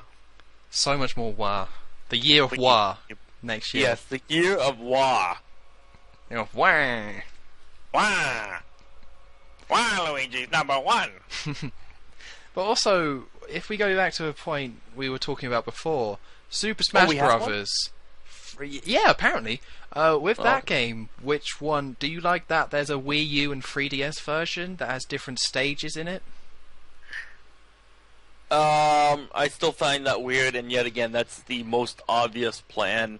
so much more Wah. The year of Wah next year. Yes, the year of Wah. Wah. Wah. Waluigi's number 1. But also, if we go back to a point we were talking about before, Super Smash we have Brothers. Yeah, apparently. With that game, which one do you like? That there's a Wii U and 3DS version that has different stages in it. I still find that weird, and yet again, that's the most obvious plan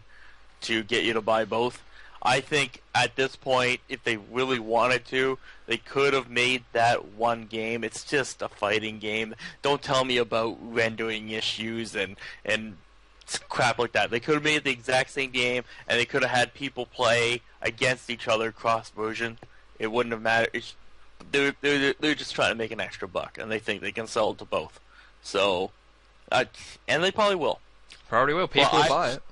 to get you to buy both. I think at this point, if they really wanted to, they could have made that one game. It's just a fighting game. Don't tell me about rendering issues and crap like that. They could have made the exact same game, and they could have had people play against each other cross-version. It wouldn't have mattered. They're just trying to make an extra buck, and they think they can sell it to both. So, and they probably will. Probably will. People will buy it.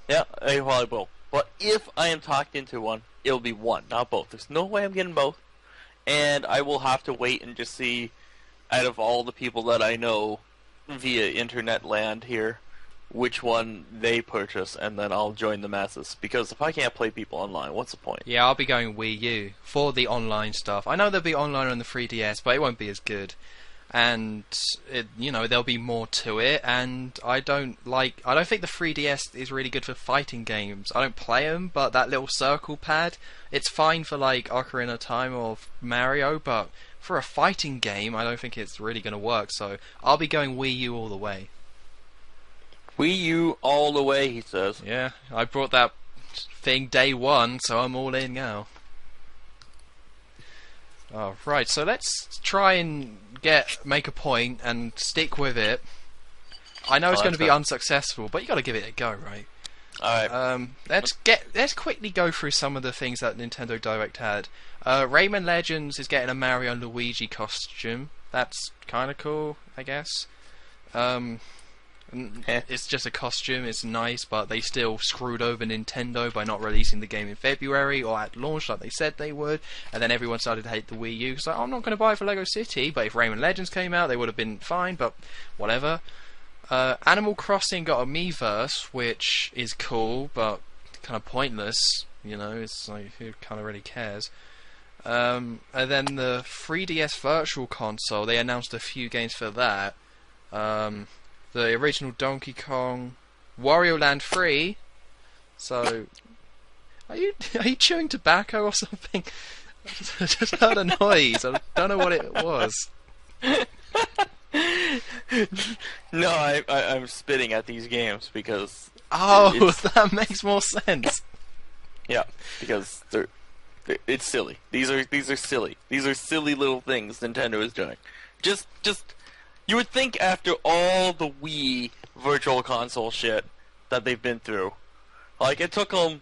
Yeah, they probably will. But if I am talked into one, it'll be one, not both. There's no way I'm getting both. And I will have to wait and just see, out of all the people that I know via internet land here, which one they purchase, and then I'll join the masses. Because if I can't play people online, what's the point? Yeah, I'll be going Wii U for the online stuff. I know there'll be online on the 3DS, but it won't be as good. And there'll be more to it. And I don't think the 3DS is really good for fighting games. I don't play them, but that little circle pad, it's fine for like Ocarina of Time or Mario, but for a fighting game, I don't think it's really going to work. So I'll be going Wii U all the way. Wii U all the way, he says. Yeah, I brought that thing day one, so I'm all in now. Oh, right, so let's try and make a point and stick with it. I know it's going to be unsuccessful, but you got to give it a go, right? Alright. Let's quickly go through some of the things that Nintendo Direct had. Rayman Legends is getting a Mario and Luigi costume. That's kind of cool, I guess. It's just a costume, it's nice, but they still screwed over Nintendo by not releasing the game in February or at launch like they said they would, and then everyone started to hate the Wii U, so I'm not going to buy it for Lego City, but if Rayman Legends came out they would have been fine, but whatever. Animal Crossing got a Miiverse, which is cool, but kind of pointless, it's like, who kind of really cares? And then the 3DS Virtual Console, they announced a few games for that. The original Donkey Kong, Wario Land 3. So, are you chewing tobacco or something? I just heard a noise. I don't know what it was. No, I'm spitting at these games because. Oh, that makes more sense. Yeah, because it's silly. These are silly. These are silly little things Nintendo is doing. Just. You would think after all the Wii Virtual Console shit that they've been through, like it took them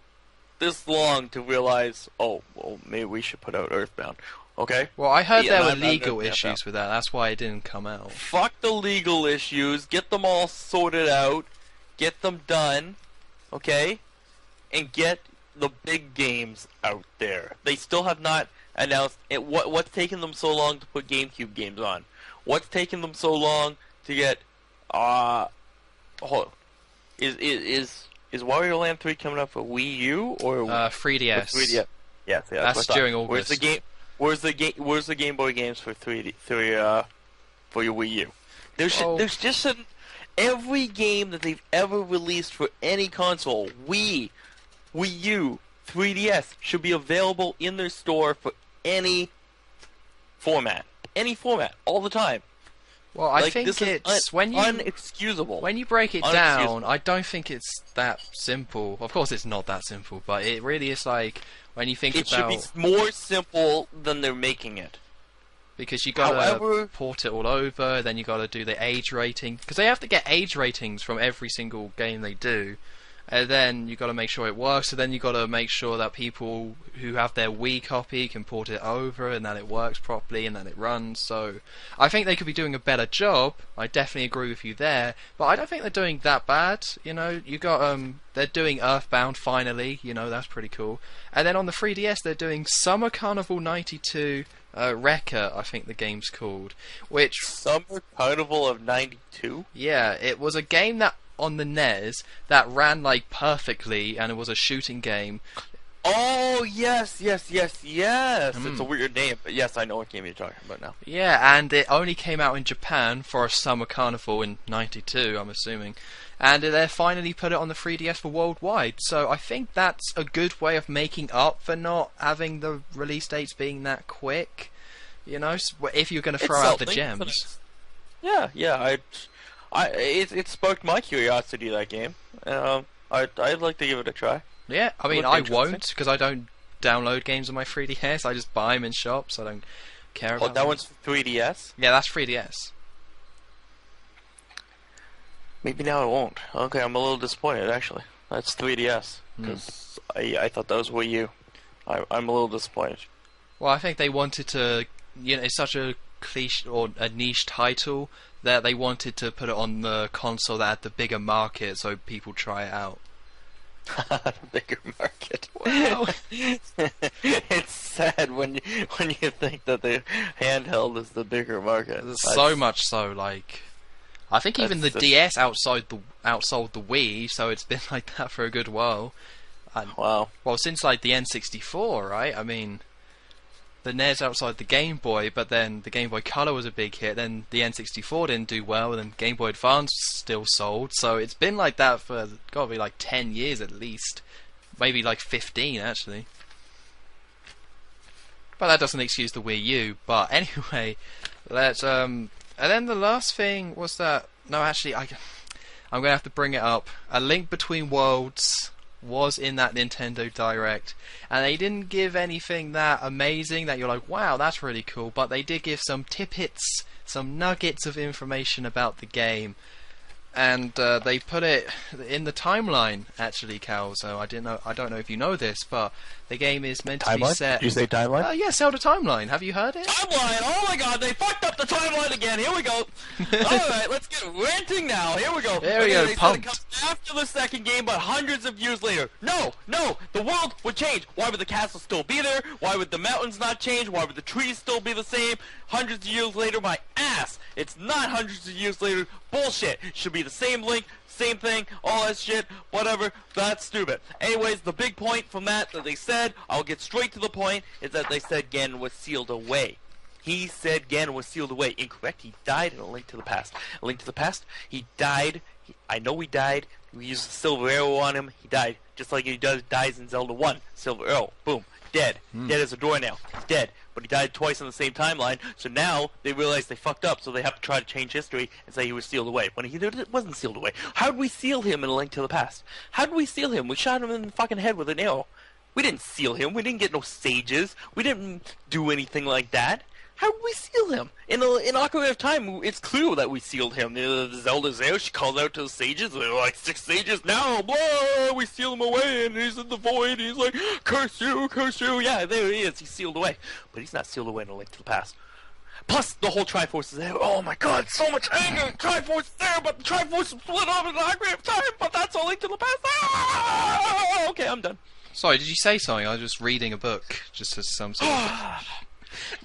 this long to realize, oh, well, maybe we should put out Earthbound. Okay? Well, I heard there were legal issues with that. That's why it didn't come out. Fuck the legal issues. Get them all sorted out. Get them done. Okay? And get the big games out there. They still have not announced it. What's taking them so long to put GameCube games on? What's taking them so long to get? Hold on. Is Wario Land 3 coming up for Wii U or 3DS? 3DS. Yeah, that's during August. Where's the Game Boy games for for your Wii U? There's just every game that they've ever released for any console, Wii U, 3DS, should be available in their store for any format. Any format, all the time. Well, I think it's unexcusable. When you break it down, I don't think it's that simple. Of course, it's not that simple, but it really is like when you think about. It should be more simple than they're making it. Because you gotta port it all over, then you gotta do the age rating, because they have to get age ratings from every single game they do. And then you got to make sure it works. So then you got to make sure that people who have their Wii copy can port it over, and that it works properly, and that it runs. So I think they could be doing a better job. I definitely agree with you there. But I don't think they're doing that bad. You got they're doing Earthbound finally. That's pretty cool. And then on the 3DS, they're doing Summer Carnival '92. Wrecker, I think the game's called. Which Summer Carnival of '92. Yeah, it was a game that. On the NES that ran like perfectly, and it was a shooting game. Oh yes. It's a weird name, but yes, I know what game you're talking about now. Yeah, and it only came out in Japan for a summer carnival in '92, I'm assuming, and they finally put it on the 3DS for worldwide. So I think that's a good way of making up for not having the release dates being that quick. If you're going to throw out the gems. Yeah, it sparked my curiosity, that game. I'd like to give it a try. Yeah, I mean, I won't, because I don't download games on my 3DS. I just buy them in shops. I don't care about that them. one's for 3DS? Yeah, that's 3DS. Maybe now I won't. Okay, I'm a little disappointed, actually. That's 3DS, because I thought that was Wii U. I'm a little disappointed. Well, I think they wanted to... it's such a cliche or a niche title that they wanted to put it on the console that had the bigger market so people try it out. The bigger market. Well, It's sad when you think that the handheld is the bigger market. so much so, like, I think even the That's DS outsold the Wii, so it's been like that for a good while. And, wow. well, since like the N64, right? I mean, the NES outside the Game Boy, but then the Game Boy Color was a big hit. Then the N64 didn't do well, and then Game Boy Advance still sold. So it's been like that for gotta be like 10 years at least, maybe like 15 actually. But that doesn't excuse the Wii U. But anyway, let's and then the last thing was that no, actually, I'm gonna have to bring it up. A Link Between Worlds was in that Nintendo Direct, and they didn't give anything that amazing that you're like, wow, that's really cool, but they did give some tidbits, some nuggets of information about the game, and they put it in the timeline actually, Cal. So I don't know if you know this, but the game is meant to be Timeline? set. Did you say timeline? Yeah, Zelda Timeline. Have you heard it? Timeline! Oh my god, they fucked up the timeline again! Here we go! Alright, let's get ranting now! Here we go! There we go, They said it pumped. comes after the second game, but hundreds of years later. No! The world would change! Why would the castle still be there? Why would the mountains not change? Why would the trees still be the same? Hundreds of years later, my ass! It's not hundreds of years later. Bullshit! Should be the same Link, same thing, all that shit, whatever. That's stupid. Anyways, the big point from that they said, I'll get straight to the point, is that they said Ganon was sealed away. He said Ganon was sealed away. Incorrect. He died in A Link to the Past. A Link to the Past, he died. I know he died. We used the silver arrow on him. He died. Just like he dies in Zelda 1. Silver arrow. Boom. Dead. Dead as a doornail. He's dead. But he died twice on the same timeline, so now they realize they fucked up, so they have to try to change history and say he was sealed away. When he wasn't sealed away. How did we seal him in A Link to the Past? How did we seal him? We shot him in the fucking head with an arrow. We didn't seal him. We didn't get no sages. We didn't do anything like that. How did we seal him? In Ocarina of Time, it's clear that we sealed him. Zelda's there. She calls out to the sages. There are like 6 sages now. Blah! We seal him away, and he's in the void. He's like, curse you, curse you. Yeah, there he is. He's sealed away. But he's not sealed away in A Link to the Past. Plus, the whole Triforce is there. Oh my god, so much anger! Triforce is there, but the Triforce is split off in Ocarina of Time, but that's A Link to the Past. Ah! Okay, I'm done. Sorry, did you say something? I was just reading a book, just as some sort of...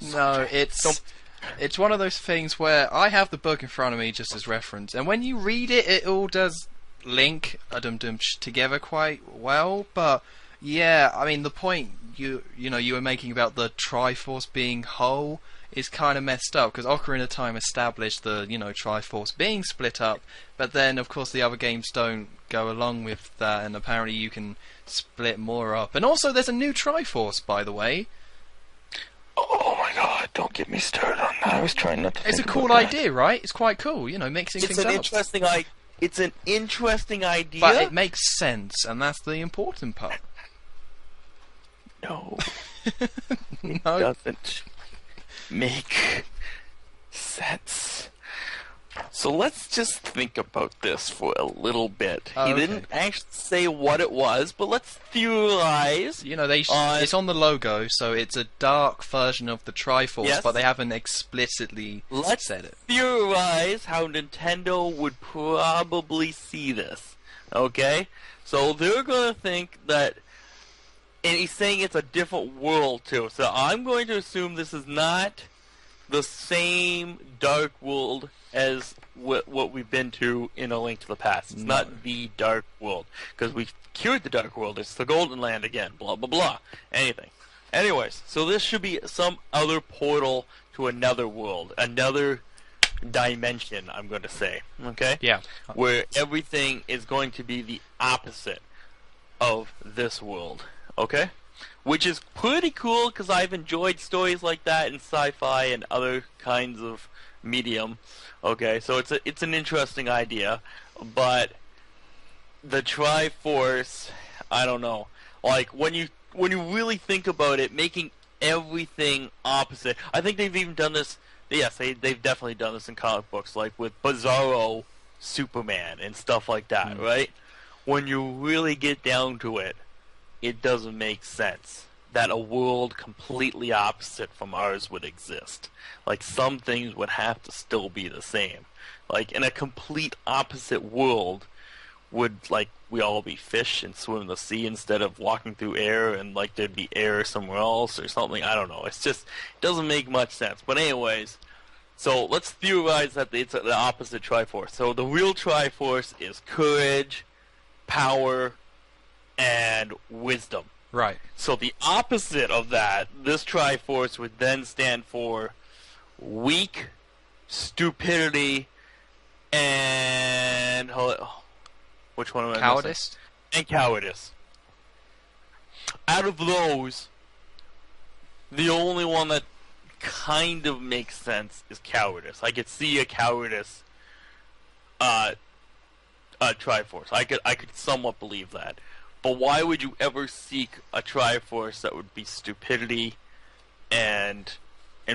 No, it's one of those things where I have the book in front of me just as reference, and when you read it, it all does link together quite well. But yeah, I mean the point you were making about the Triforce being whole is kind of messed up, because Ocarina of Time established the Triforce being split up, but then of course the other games don't go along with that, and apparently you can split more up. And also there's a new Triforce, by the way. Oh my god, don't get me started on that. I was trying not to It's a think cool about that. idea, right? It's quite cool, mixing things up. It's an interesting idea. But it makes sense, and that's the important part. No, No. doesn't make sense. So let's just think about this for a little bit. Oh, He okay. didn't actually say what it was, but let's theorize. It's on the logo, so it's a dark version of the Triforce, Yes. but they haven't explicitly Let's said it. theorize how Nintendo would probably see this. Okay? So they're going to think that... And he's saying it's a different world, too. So I'm going to assume this is not the same Dark World as what we've been to in A Link to the Past. It's not the Dark World. Because we've cured the Dark World. It's the Golden Land again. Blah, blah, blah. Anything. Anyways, so this should be some other portal to another world. Another dimension, I'm going to say. Okay? Yeah. Where everything is going to be the opposite of this world. Okay? Which is pretty cool, because I've enjoyed stories like that in sci-fi and other kinds of medium. Okay, so it's an interesting idea, but the Triforce, I don't know. Like when you really think about it, making everything opposite. I think they've even done this. Yes, they've definitely done this in comic books, like with Bizarro Superman and stuff like that, right? When you really get down to it, it doesn't make sense that a world completely opposite from ours would exist. Like, some things would have to still be the same. Like, in a complete opposite world, would, like, we all be fish and swim in the sea instead of walking through air, and like there'd be air somewhere else or something. I don't know. It's just it doesn't make much sense. But anyways, so let's theorize that it's the opposite Triforce. So the real Triforce is courage, power, and wisdom. Right. So the opposite of that, this Triforce would then stand for weak, stupidity, and which one am I missing? Cowardice? And cowardice. Out of those, the only one that kind of makes sense is cowardice. I could see a cowardice Triforce. I could somewhat believe that. But why would you ever seek a Triforce that would be stupidity and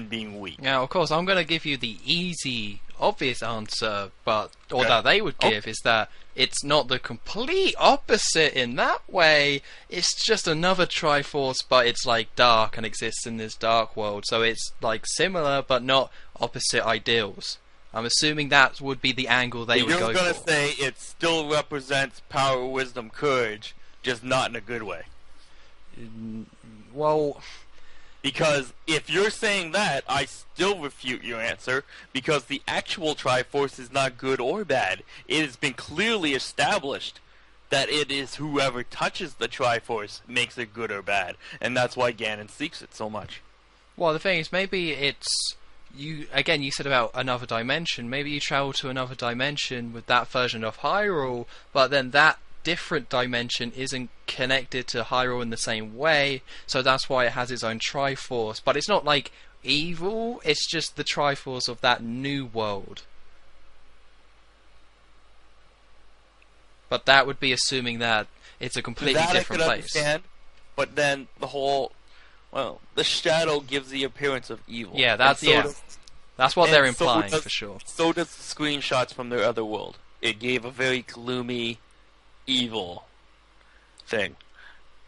being weak? Now, of course, I'm going to give you the easy, obvious answer, that they would give is that it's not the complete opposite in that way. It's just another Triforce, but it's like dark and exists in this dark world. So it's like similar, but not opposite ideals. I'm assuming that would be the angle they would go for. You're going to say it still represents power, wisdom, courage, just not in a good way. Well, because if you're saying that, I still refute your answer, because the actual Triforce is not good or bad. It has been clearly established that it is whoever touches the Triforce makes it good or bad, and that's why Ganon seeks it so much. Well, the thing is, maybe it's... You said about another dimension. Maybe you travel to another dimension with that version of Hyrule, but then that different dimension isn't connected to Hyrule in the same way, so that's why it has its own Triforce. But it's not like evil, it's just the Triforce of that new world. But that would be assuming that it's a completely different place. Understand, but then the whole... Well, the shadow gives the appearance of evil. Yeah, that's that's what they're implying, for sure. So does the screenshots from their other world. It gave a very gloomy, evil thing.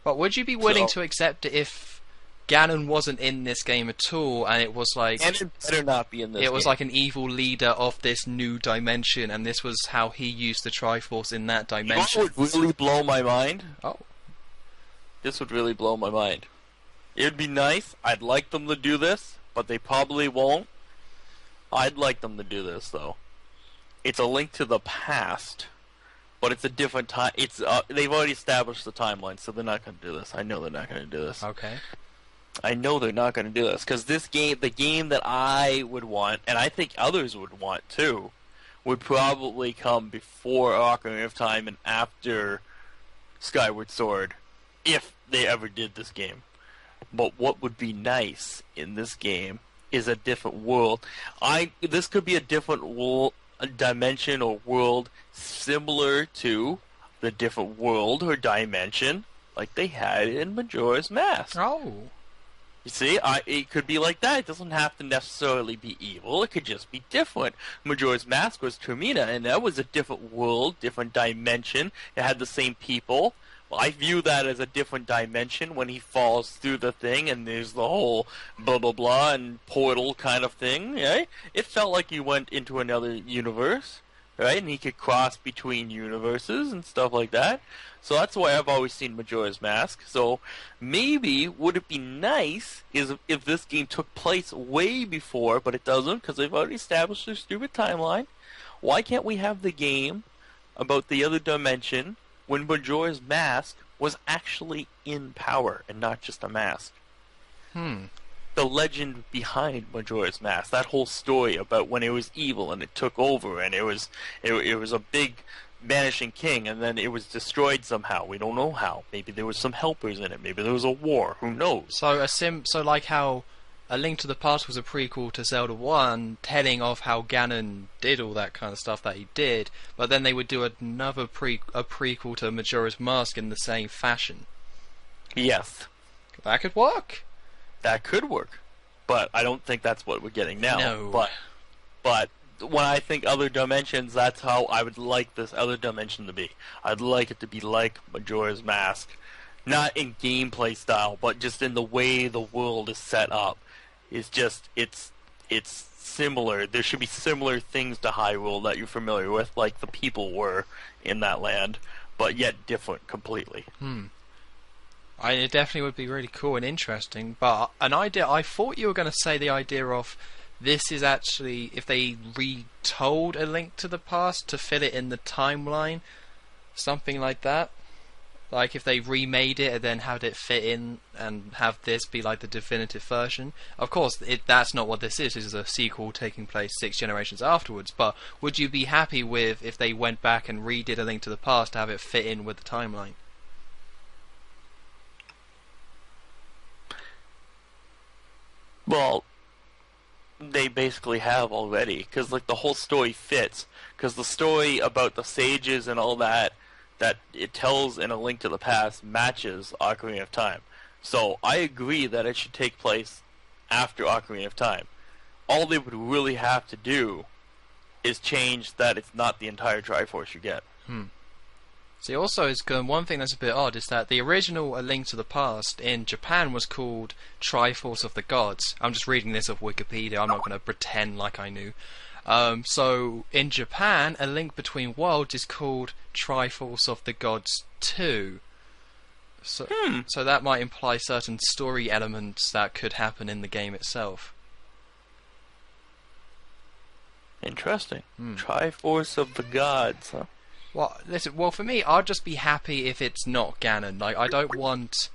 But would you be willing to accept it if Ganon wasn't in this game at all, and it was like... Ganon better not be in this game. It was like an evil leader of this new dimension, and this was how he used the Triforce in that dimension. You know what would really blow my mind? Oh. This would really blow my mind. It would be nice. I'd like them to do this, but they probably won't. I'd like them to do this, though. It's a Link to the Past, but it's a different time. It's they've already established the timeline, so they're not going to do this. I know they're not going to do this. Okay. I know they're not going to do this, because this game, the game that I would want, and I think others would want too, would probably come before Ocarina of Time and after Skyward Sword, if they ever did this game. But what would be nice in this game is a different world. This could be a different world, a dimension or world similar to the different world or dimension like they had in Majora's Mask. Oh. You see, it could be like that. It doesn't have to necessarily be evil. It could just be different. Majora's Mask was Termina, and that was a different world, different dimension. It had the same people. Well, I view that as a different dimension when he falls through the thing and there's the whole blah blah blah and portal kind of thing, right? It felt like he went into another universe, right? And he could cross between universes and stuff like that. So that's why I've always seen Majora's Mask. So maybe would it be nice is if this game took place way before, but it doesn't because they've already established their stupid timeline. Why can't we have the game about the other dimension when Majora's Mask was actually in power and not just a mask? The legend behind Majora's Mask, that whole story about when it was evil and it took over and it was a big vanishing king and then it was destroyed somehow. We don't know how. Maybe there was some helpers in it. Maybe there was a war. Who knows? So like how A Link to the Past was a prequel to Zelda 1, telling of how Ganon did all that kind of stuff that he did, but then they would do another prequel to Majora's Mask in the same fashion. Yes. That could work. That could work. But I don't think that's what we're getting now. No. But when I think other dimensions, that's how I would like this other dimension to be. I'd like it to be like Majora's Mask. Not in gameplay style, but just in the way the world is set up. It's similar. There should be similar things to Hyrule that you're familiar with, like the people were in that land. but yet different completely. It definitely would be really cool and interesting, but an idea, I thought you were going to say the idea of this is actually if they retold A Link to the Past to fit it in the timeline, something like that. Like if they remade it and then had it fit in and have this be like the definitive version. Of course, that's not what this is. This is a sequel taking place 6 generations afterwards. But would you be happy with if they went back and redid A Link to the Past to have it fit in with the timeline? Well, they basically have already, because like the whole story fits. Because the story about the sages and all that it tells in A Link to the Past matches Ocarina of Time. So I agree that it should take place after Ocarina of Time. All they would really have to do is change that it's not the entire Triforce you get. See, also, one thing that's a bit odd is that the original A Link to the Past in Japan was called Triforce of the Gods. I'm just reading this off Wikipedia, I'm not going to pretend like I knew. So, in Japan, A Link Between Worlds is called Triforce of the Gods 2. So that might imply certain story elements that could happen in the game itself. Interesting. Triforce of the Gods, huh? Well, listen. Well, for me, I'd just be happy if it's not Ganon. Like, I don't want.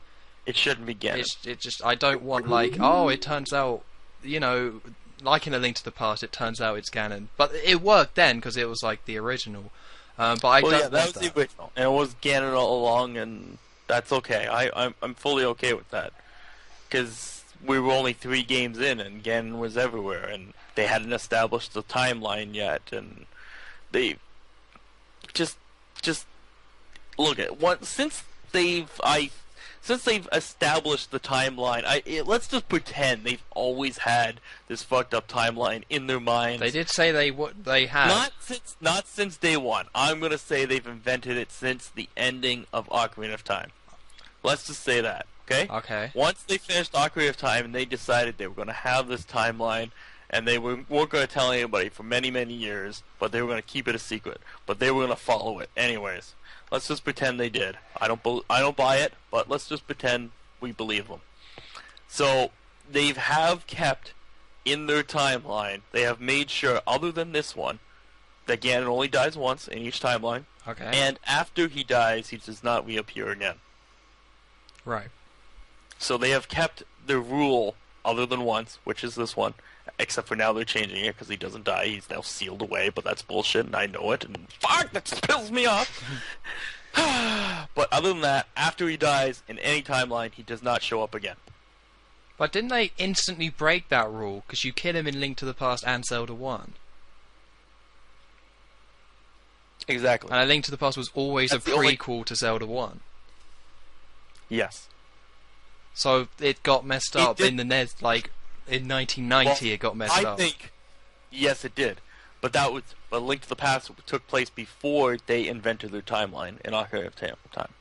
It shouldn't be Ganon. I don't want like. Oh, it turns out, like in A Link to the Past, it turns out it's Ganon. But it worked then because it was like the original. But I don't. Yeah, that was the original, and it was Ganon all along, and that's okay. I'm fully okay with that because we were only 3 games in, and Ganon was everywhere, and they hadn't established the timeline yet, and they. Just look at what since they've established the timeline. Let's just pretend they've always had this fucked up timeline in their minds. They did say they had. Not since day one. I'm gonna say they've invented it since the ending of Ocarina of Time. Let's just say that, okay? Okay. Once they finished Ocarina of Time and they decided they were gonna have this timeline. And they weren't going to tell anybody for many, many years, but they were going to keep it a secret. But they were going to follow it anyways. Let's just pretend they did. I don't buy it, but let's just pretend we believe them. So they have kept in their timeline. They have made sure, other than this one, that Ganon only dies once in each timeline. Okay. And after he dies, he does not reappear again. Right. So they have kept the rule, other than once, which is this one. Except for now they're changing it because he doesn't die. He's now sealed away, but that's bullshit, and I know it. And fuck, that pisses me off. But other than that, after he dies in any timeline, he does not show up again. But didn't they instantly break that rule? Because you kill him in Link to the Past and Zelda 1. Exactly. And A Link to the Past was always a prequel to Zelda 1. Yes. So it got messed up in the NES, like... In 1990, it got messed up. I think, yes, it did, but that was A Link to the Past took place before they invented their timeline in Ocarina of Time.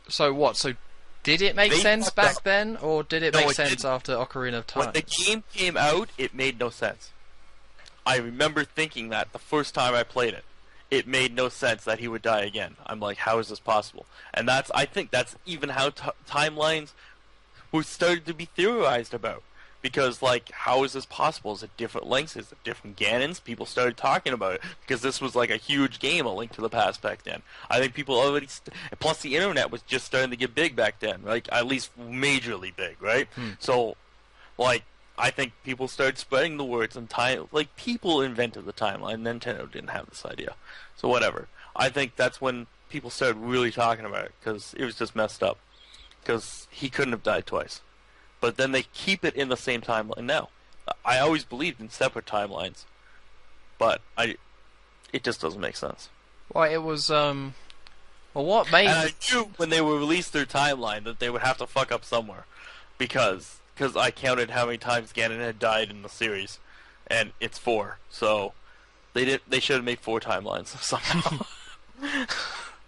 So what? So did it make sense back then, or did it make sense after Ocarina of Time? When the game came out, it made no sense. I remember thinking that the first time I played it. It made no sense that he would die again. I'm like, how is this possible? And I think that's even how timelines were started to be theorized about. Because, like, how is this possible? Is it different lengths? Is it different Ganons? People started talking about it because this was like a huge game, A Link to the Past back then. I think people already... Plus, the internet was just starting to get big back then, like, at least majorly big, right? So, like, I think people started spreading the words and time... Like, people invented the timeline. Nintendo didn't have this idea. So, whatever. I think that's when people started really talking about it because it was just messed up. Because he couldn't have died twice. But then they keep it in the same timeline now. I always believed in separate timelines, but it just doesn't make sense. Well, it was well, what made? And I knew when they would release their timeline that they would have to fuck up somewhere, because I counted how many times Ganon had died in the series, and it's 4. So they should have made 4 timelines somehow.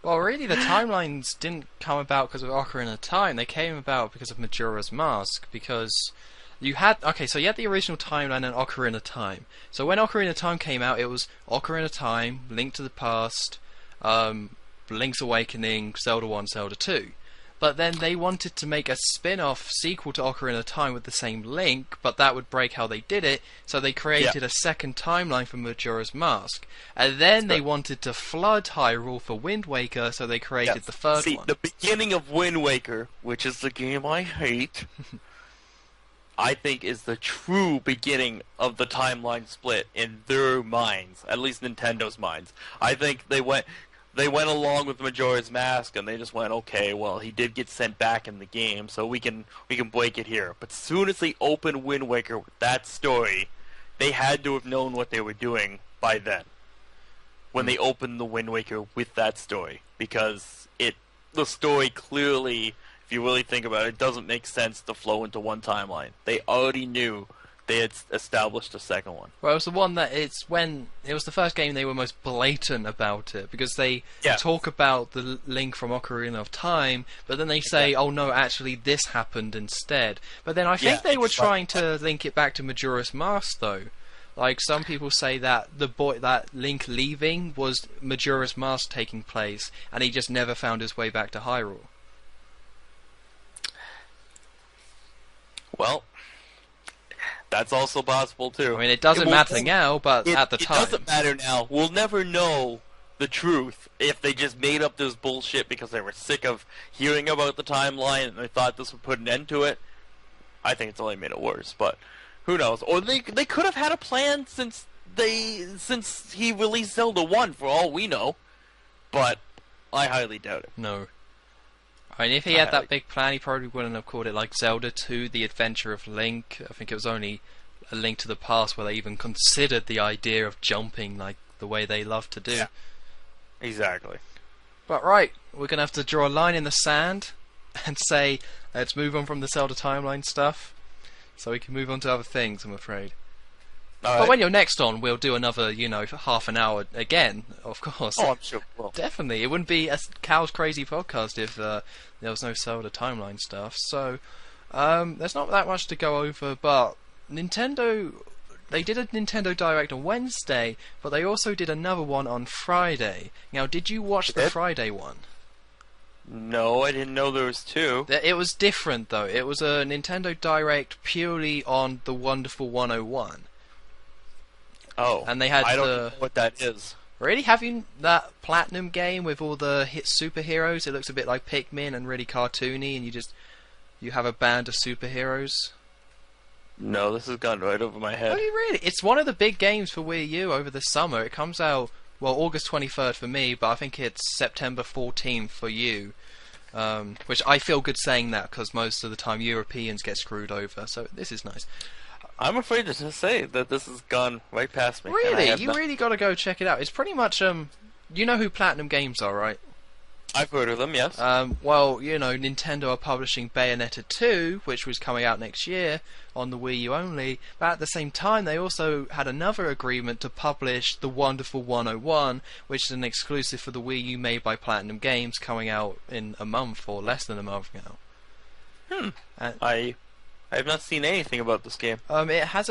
Well, really, the timelines didn't come about because of Ocarina of Time. They came about because of Majora's Mask. Because you had so you had the original timeline and Ocarina of Time. So when Ocarina of Time came out, it was Ocarina of Time, Link to the Past, Link's Awakening, Zelda 1, Zelda 2. But then they wanted to make a spin-off sequel to Ocarina of Time with the same Link, but that would break how they did it, so they created a second timeline for Majora's Mask. And then they wanted to flood Hyrule for Wind Waker, so they created the third one. The beginning of Wind Waker, which is the game I hate, I think is the true beginning of the timeline split in their minds, at least Nintendo's minds. I think they went along with Majora's Mask, and they just went, okay, well, he did get sent back in the game, so we can break it here. But as soon as they opened Wind Waker with that story, they had to have known what they were doing by then. When they opened the Wind Waker with that story, because the story clearly, if you really think about it, it doesn't make sense to flow into one timeline. They already knew they had established a second one. Well, it was the one that it was the first game they were most blatant about it, because they talk about the Link from Ocarina of Time, but then they say, oh no, actually this happened instead. But then I think they were trying to link it back to Majora's Mask, though. Like, some people say that that Link leaving was Majora's Mask taking place, and he just never found his way back to Hyrule. Well, that's also possible too. I mean, it doesn't matter now, but at the time... It doesn't matter now. We'll never know the truth if they just made up this bullshit because they were sick of hearing about the timeline and they thought this would put an end to it. I think it's only made it worse, but who knows? Or they could have had a plan since he released Zelda 1, for all we know. But I highly doubt it. No. I mean, if he had that big plan, he probably wouldn't have called it like Zelda 2, The Adventure of Link. I think it was only A Link to the Past where they even considered the idea of jumping like the way they love to do. Yeah, exactly. But right, we're going to have to draw a line in the sand and say, let's move on from the Zelda Timeline stuff so we can move on to other things, I'm afraid. But when you're next on, we'll do another, half an hour again, of course. Oh, I'm sure we will. Definitely. It wouldn't be a Cow's Crazy podcast if there was no Zelda Timeline stuff. So, there's not that much to go over, but Nintendo... They did a Nintendo Direct on Wednesday, but they also did another one on Friday. Now, did you watch the Friday one? No, I didn't know there was two. It was different, though. It was a Nintendo Direct purely on the Wonderful 101. Oh, and they had I don't know what that is. Really? Have you that Platinum game with all the hit superheroes? It looks a bit like Pikmin and really cartoony, and you have a band of superheroes. No, this has gone right over my head. Oh, really? It's one of the big games for Wii U over the summer. It comes out, August 23rd for me, but I think it's September 14th for you. Which I feel good saying that, because most of the time Europeans get screwed over, so this is nice. I'm afraid to just say that this has gone right past me. Really? You really got to go check it out. It's pretty much, you know who Platinum Games are, right? I've heard of them, yes. Nintendo are publishing Bayonetta 2, which was coming out next year on the Wii U only, but at the same time they also had another agreement to publish The Wonderful 101, which is an exclusive for the Wii U made by Platinum Games, coming out in a month or less than a month now. I have not seen anything about this game. It has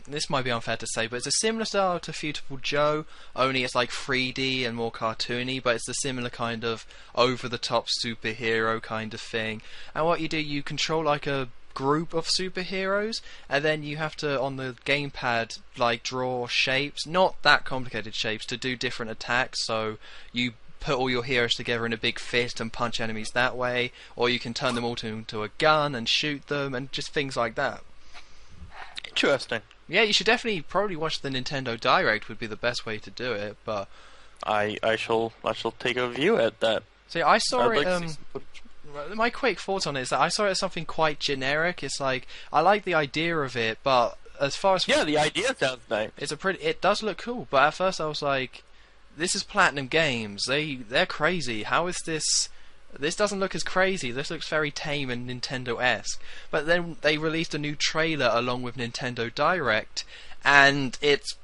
this might be unfair to say, but it's a similar style to Beautiful Joe, only it's like 3D and more cartoony, but it's a similar kind of over-the-top superhero kind of thing. And what you do, you control like a group of superheroes, and then you have to, on the gamepad, like draw shapes, not that complicated shapes, to do different attacks, so you put all your heroes together in a big fist and punch enemies that way, or you can turn them all into a gun and shoot them, and just things like that. Interesting. Yeah, you should probably watch the Nintendo Direct would be the best way to do it, but... I shall take a view at that. See, I saw it, my quick thoughts on it is that I saw it as something quite generic. It's like, I like the idea of it, but as far as... Yeah, the idea sounds nice. It does look cool, but at first I was like, this is Platinum Games. They're crazy. How is this... This doesn't look as crazy. This looks very tame and Nintendo-esque. But then they released a new trailer along with Nintendo Direct, and it's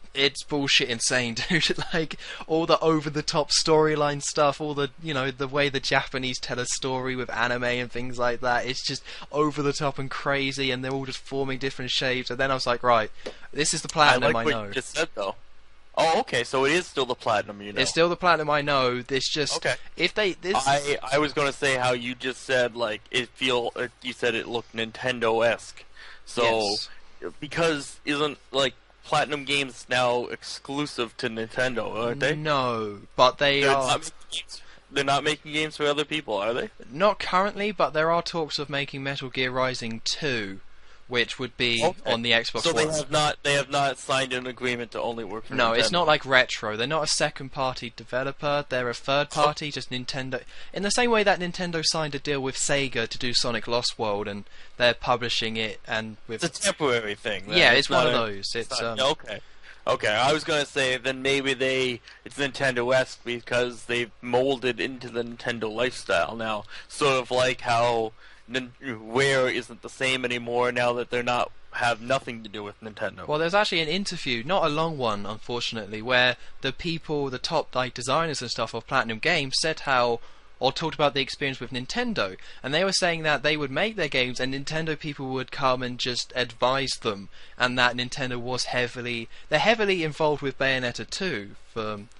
bullshit insane, dude. Like, all the over-the-top storyline stuff, all the, the way the Japanese tell a story with anime and things like that, it's just over-the-top and crazy, and they're all just forming different shapes. And then I was like, right, this is the Platinum I know. What you just said, though. Oh, okay. So it is still the Platinum, It's still the Platinum I know. This just Okay. if they this I was gonna say how you just said like you said it looked Nintendo-esque. So yes. because isn't like Platinum Games now exclusive to Nintendo, aren't they? No, but they They're are not making games. They're not making games for other people, are they? not currently, but there are talks of making Metal Gear Rising 2, which would be Okay. on the Xbox So One. they have not signed an agreement to only work for No, Nintendo. it's not like Retro. They're not a second-party developer. They're a third-party, just Nintendo. In the same way that Nintendo signed a deal with Sega to do Sonic Lost World, and they're publishing it, and with It's a temporary thing. Then. yeah, it's one not of a- those. It's okay. Okay, I was gonna say then maybe it's Nintendo-esque because they've molded into the Nintendo lifestyle now, sort of like how Rare isn't the same anymore now that they're not have nothing to do with Nintendo. well, there's actually an interview, not a long one, unfortunately, where the people, the top like designers and stuff of Platinum Games said how, or talked about the experience with Nintendo, and they were saying that they would make their games and Nintendo people would come and just advise them, and that Nintendo was they're heavily involved with Bayonetta 2,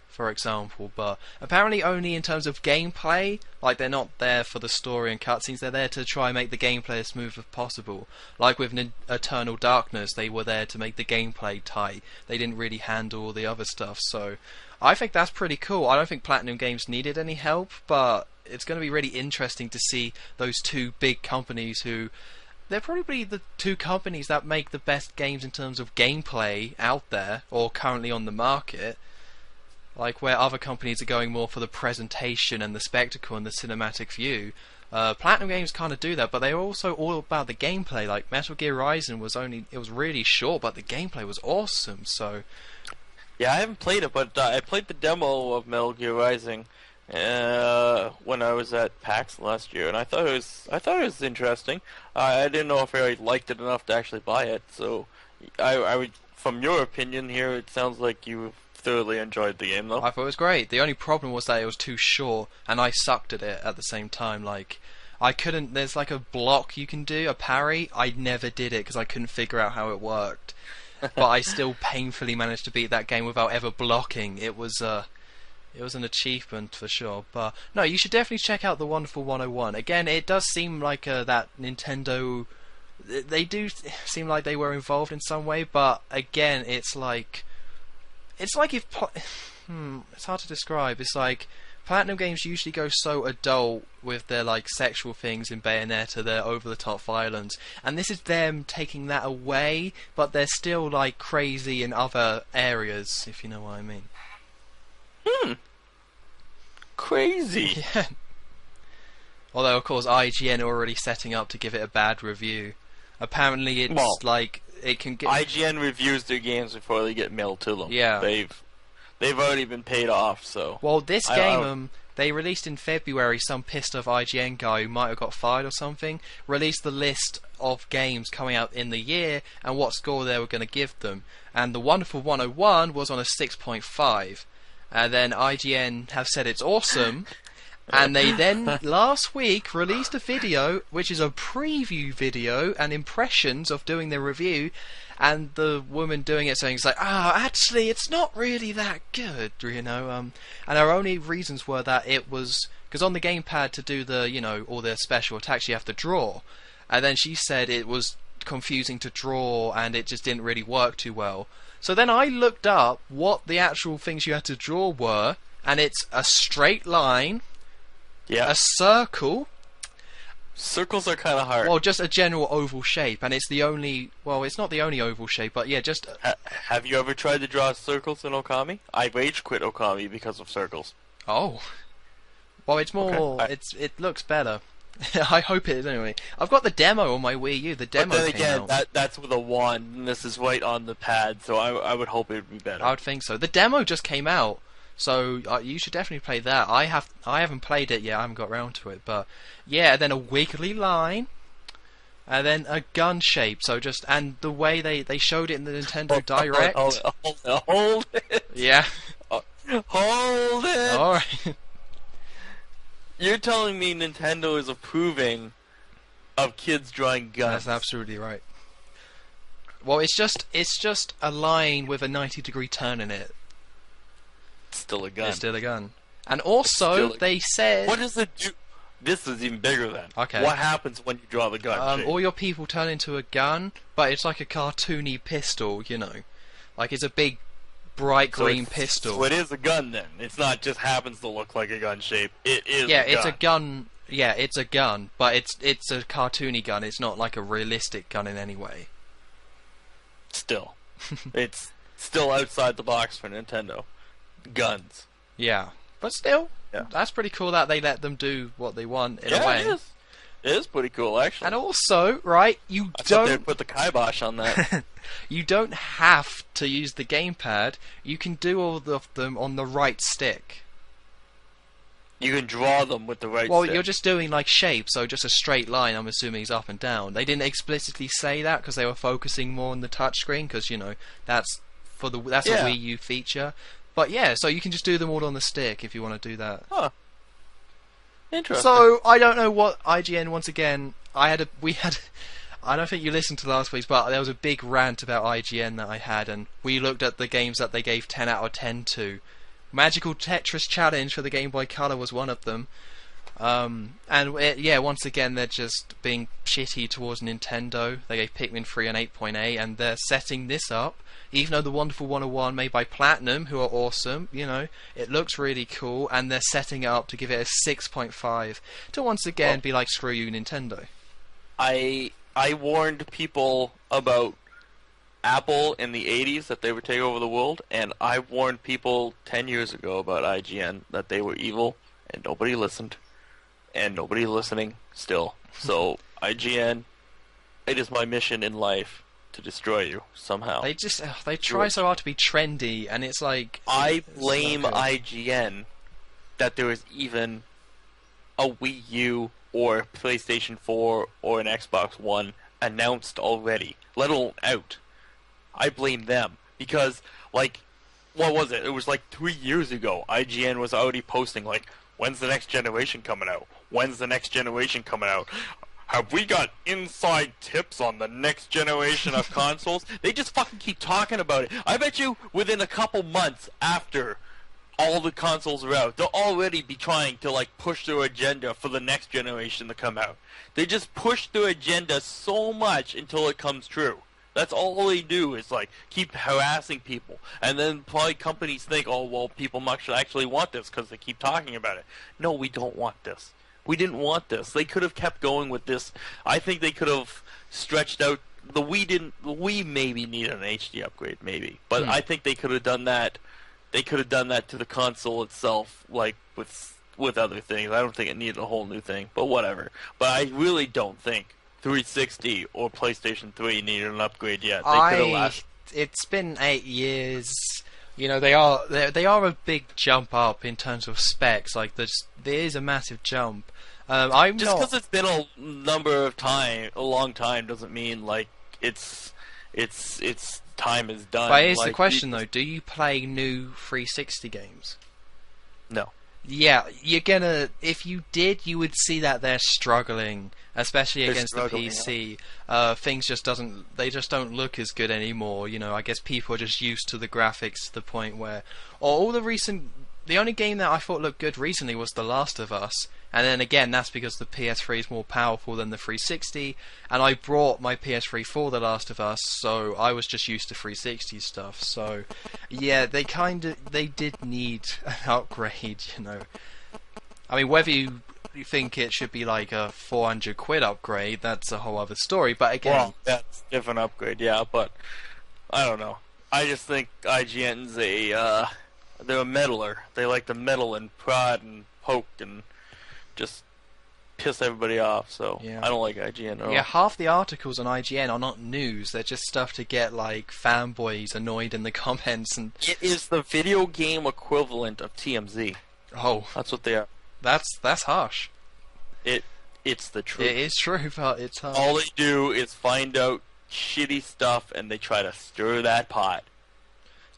for example, but apparently only in terms of gameplay. Like, they're not there for the story and cutscenes, they're there to try and make the gameplay as smooth as possible. Like with Eternal Darkness, they were there to make the gameplay tight. They didn't really handle all the other stuff, so I think that's pretty cool. I don't think Platinum Games needed any help, but it's going to be really interesting to see those two big companies who they're probably the two companies that make the best games in terms of gameplay out there or currently on the market. Like where other companies are going more for the presentation and the spectacle and the cinematic view. Platinum Games kind of do that, but they're also all about the gameplay. Like Metal Gear Rising was really short, but the gameplay was awesome. So Yeah, I haven't played it, but I played the demo of Metal Gear Rising when I was at PAX last year, and I thought it was interesting. I didn't know if I liked it enough to actually buy it. So I would, from your opinion here, it sounds like you thoroughly enjoyed the game, though. I thought it was great. The only problem was that it was too short, and I sucked at it at the same time. Like, I couldn't. There's like a block you can do, a parry. I never did it because I couldn't figure out how it worked. But I still painfully managed to beat that game without ever blocking. It was an achievement for sure. But no, you should definitely check out the Wonderful 101. Again, it does seem like that Nintendo. They do seem like they were involved in some way, but again, it's like if it's hard to describe. It's like Platinum Games usually go so adult with their like sexual things in Bayonetta, their over-the-top violence, and this is them taking that away, but they're still like crazy in other areas, if you know what I mean. Crazy. Yeah. Although of course IGN are already setting up to give it a bad review. Apparently it's like it can get. IGN reviews their games before they get mailed to them. Yeah. They've already been paid off, so. Well, this game, they released in February. Some pissed off IGN guy who might have got fired or something released the list of games coming out in the year and what score they were going to give them. And the Wonderful 101 was on a 6.5. And then IGN have said it's awesome. And they then last week released a video which is a preview video and impressions of doing the review, and the woman doing it saying it's like, actually it's not really that good, you know. And her only reasons were that it was because on the gamepad to do the all the special attacks you have to draw, and then she said it was confusing to draw and it just didn't really work too well. So then I looked up what the actual things you had to draw were, and it's a straight line. Yeah. A circle. Circles are kind of hard. Well, just a general oval shape, and it's the only. Well, it's not the only oval shape, but yeah, just. Have you ever tried to draw circles in Okami? I rage quit Okami because of circles. Oh. Well, it's more. Okay. It looks better. I hope it is anyway. I've got the demo on my Wii U. The demo But then came again, out. that's with a wand, and this is right on the pad, so I would hope it would be better. I would think so. The demo just came out. So you should definitely play that. I haven't played it yet. I haven't got around to it, but yeah. Then a wiggly line, and then a gun shape. So just and the way they showed it in the Nintendo Direct. Hold it. Yeah. Hold it. All right. You're telling me Nintendo is approving of kids drawing guns? That's absolutely right. Well, it's just a line with a 90-degree turn in it. It's still a gun. It's still a gun. And also, they said... What does it do? This is even bigger then. Okay. What happens when you draw the gun? all your people turn into a gun, but it's like a cartoony pistol, you know. Like, it's a big, bright green pistol. So it is a gun then. It's not just happens to look like a gun shape. It is yeah, a gun. it's a gun. Yeah, it's a gun, but it's a cartoony gun. It's not like a realistic gun in any way. Still. It's still outside the box for Nintendo. Guns. Yeah. But still, yeah. That's pretty cool that they let them do what they want in a way. It is. It is pretty cool, actually. And also, right, I thought they'd put the kibosh on that. You don't have to use the gamepad. You can do all of them on the right stick. You can draw them with the right Well, stick. you're just doing like shapes, so just a straight line, I'm assuming, is up and down. They didn't explicitly say that because they were focusing more on the touchscreen, because, you know, that's a Wii U feature. But yeah, so you can just do them all on the stick if you want to do that. Huh. Interesting. So, I don't know what IGN, once again, I don't think you listened to last week's, but there was a big rant about IGN that I had, and we looked at the games that they gave 10 out of 10 to. Magical Tetris Challenge for the Game Boy Color was one of them. Once again, they're just being shitty towards Nintendo. They gave Pikmin 3 an 8.8, and they're setting this up. Even though the Wonderful 101 made by Platinum, who are awesome, you know, it looks really cool, and they're setting it up to give it a 6.5 to once again be like, screw you, Nintendo. I warned people about Apple in the 80s that they would take over the world, and I warned people 10 years ago about IGN that they were evil, and nobody listened, and nobody listening still. So, IGN, it is my mission in life to destroy you somehow. They just they try so hard to be trendy, and it's like I blame IGN that there is even a Wii U or PlayStation 4 or an Xbox One announced already, let alone out. I blame them because, like, what was it? It was like 3 years ago. IGN was already posting like, "When's the next generation coming out? When's the next generation coming out? Have we got inside tips on the next generation of consoles?" They just fucking keep talking about it. I bet you within a couple months after all the consoles are out, they'll already be trying to like push their agenda for the next generation to come out. They just push their agenda so much until it comes true. That's all they do is like keep harassing people, and then probably companies think, "Oh well, people must actually want this because they keep talking about it." No, we don't want this. We didn't want this. They could have kept going with this. I think they could have stretched out. The Wii didn't. The Wii maybe needed an HD upgrade, maybe, but I think they could have done that. They could have done that to the console itself, like with other things. I don't think it needed a whole new thing, but whatever. But I really don't think 360 or PlayStation 3 needed an upgrade yet. They could have lasted. It's been 8 years. You know, they are a big jump up in terms of specs. Like there is a massive jump. Just because it's been a long time doesn't mean like it's time is done. But here's the question though: do you play new 360 games? No. Yeah, you're gonna. If you did, you would see that they're struggling, especially against the PC. Things just don't look as good anymore. You know, I guess people are just used to the graphics to the point where, the only game that I thought looked good recently was The Last of Us, and then again that's because the PS3 is more powerful than the 360, and I brought my PS3 for The Last of Us, so I was just used to 360 stuff. So yeah, they did need an upgrade, you know. I mean, whether you think it should be like a 400 quid upgrade, that's a whole other story, but again... Well, that's a different upgrade, yeah, but I don't know. I just think IGN's they're a meddler. They like to meddle and prod and poke and just piss everybody off, so yeah. I don't like IGN at all. Yeah, half the articles on IGN are not news, they're just stuff to get like fanboys annoyed in the comments. And it is the video game equivalent of TMZ. Oh. That's what they are. That's harsh. It's the truth. It is true, but it's harsh. All they do is find out shitty stuff and they try to stir that pot.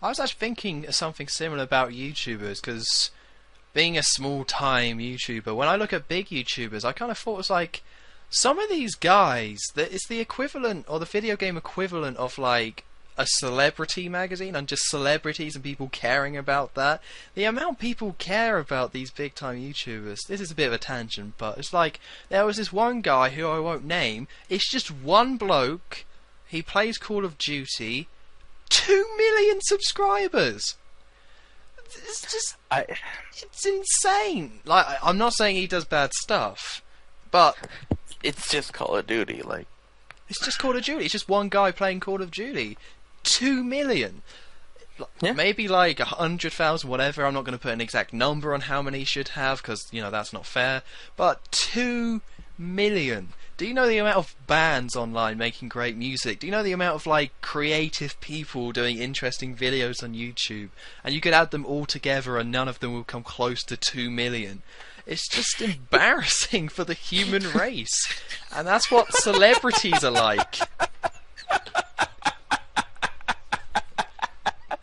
I was actually thinking something similar about YouTubers, because being a small-time YouTuber, when I look at big YouTubers, I kind of thought it was like, some of these guys, that it's the equivalent, or the video game equivalent of like a celebrity magazine and just celebrities and people caring about that. The amount people care about these big time YouTubers. This is a bit of a tangent, but it's like there was this one guy who I won't name. It's just one bloke. He plays Call of Duty. 2 million subscribers. It's just it's insane. Like I'm not saying he does bad stuff, but it's just Call of Duty. Like it's just Call of Duty. It's just one guy playing Call of Duty. 2 million. Yeah. Maybe like 100,000, whatever. I'm not going to put an exact number on how many he should have because that's not fair. But 2 million. Do you know the amount of bands online making great music? Do you know the amount of like creative people doing interesting videos on YouTube? And you could add them all together and none of them will come close to 2 million. It's just embarrassing for the human race. And that's what celebrities are like.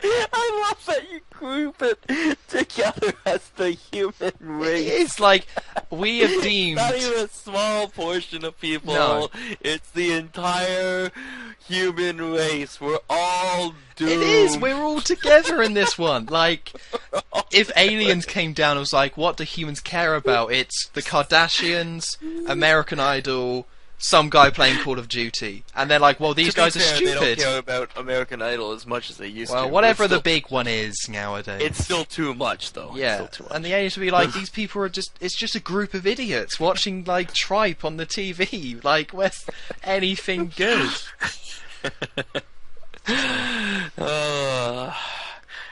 I love that you group it together as the human race. It's like we have deemed not even a small portion of people. No. It's the entire human race. We're all doomed. It is. We're all together in this one. Like, if aliens came down and was like, what do humans care about? It's the Kardashians, American Idol, some guy playing Call of Duty. And they're like, well, these guys are stupid. They don't care about American Idol as much as they used to. Well, whatever the big one is nowadays. It's still too much, though. Yeah, it's still too much. And the aliens would be like, these people are it's just a group of idiots watching, like, tripe on the TV. Like, where's anything good?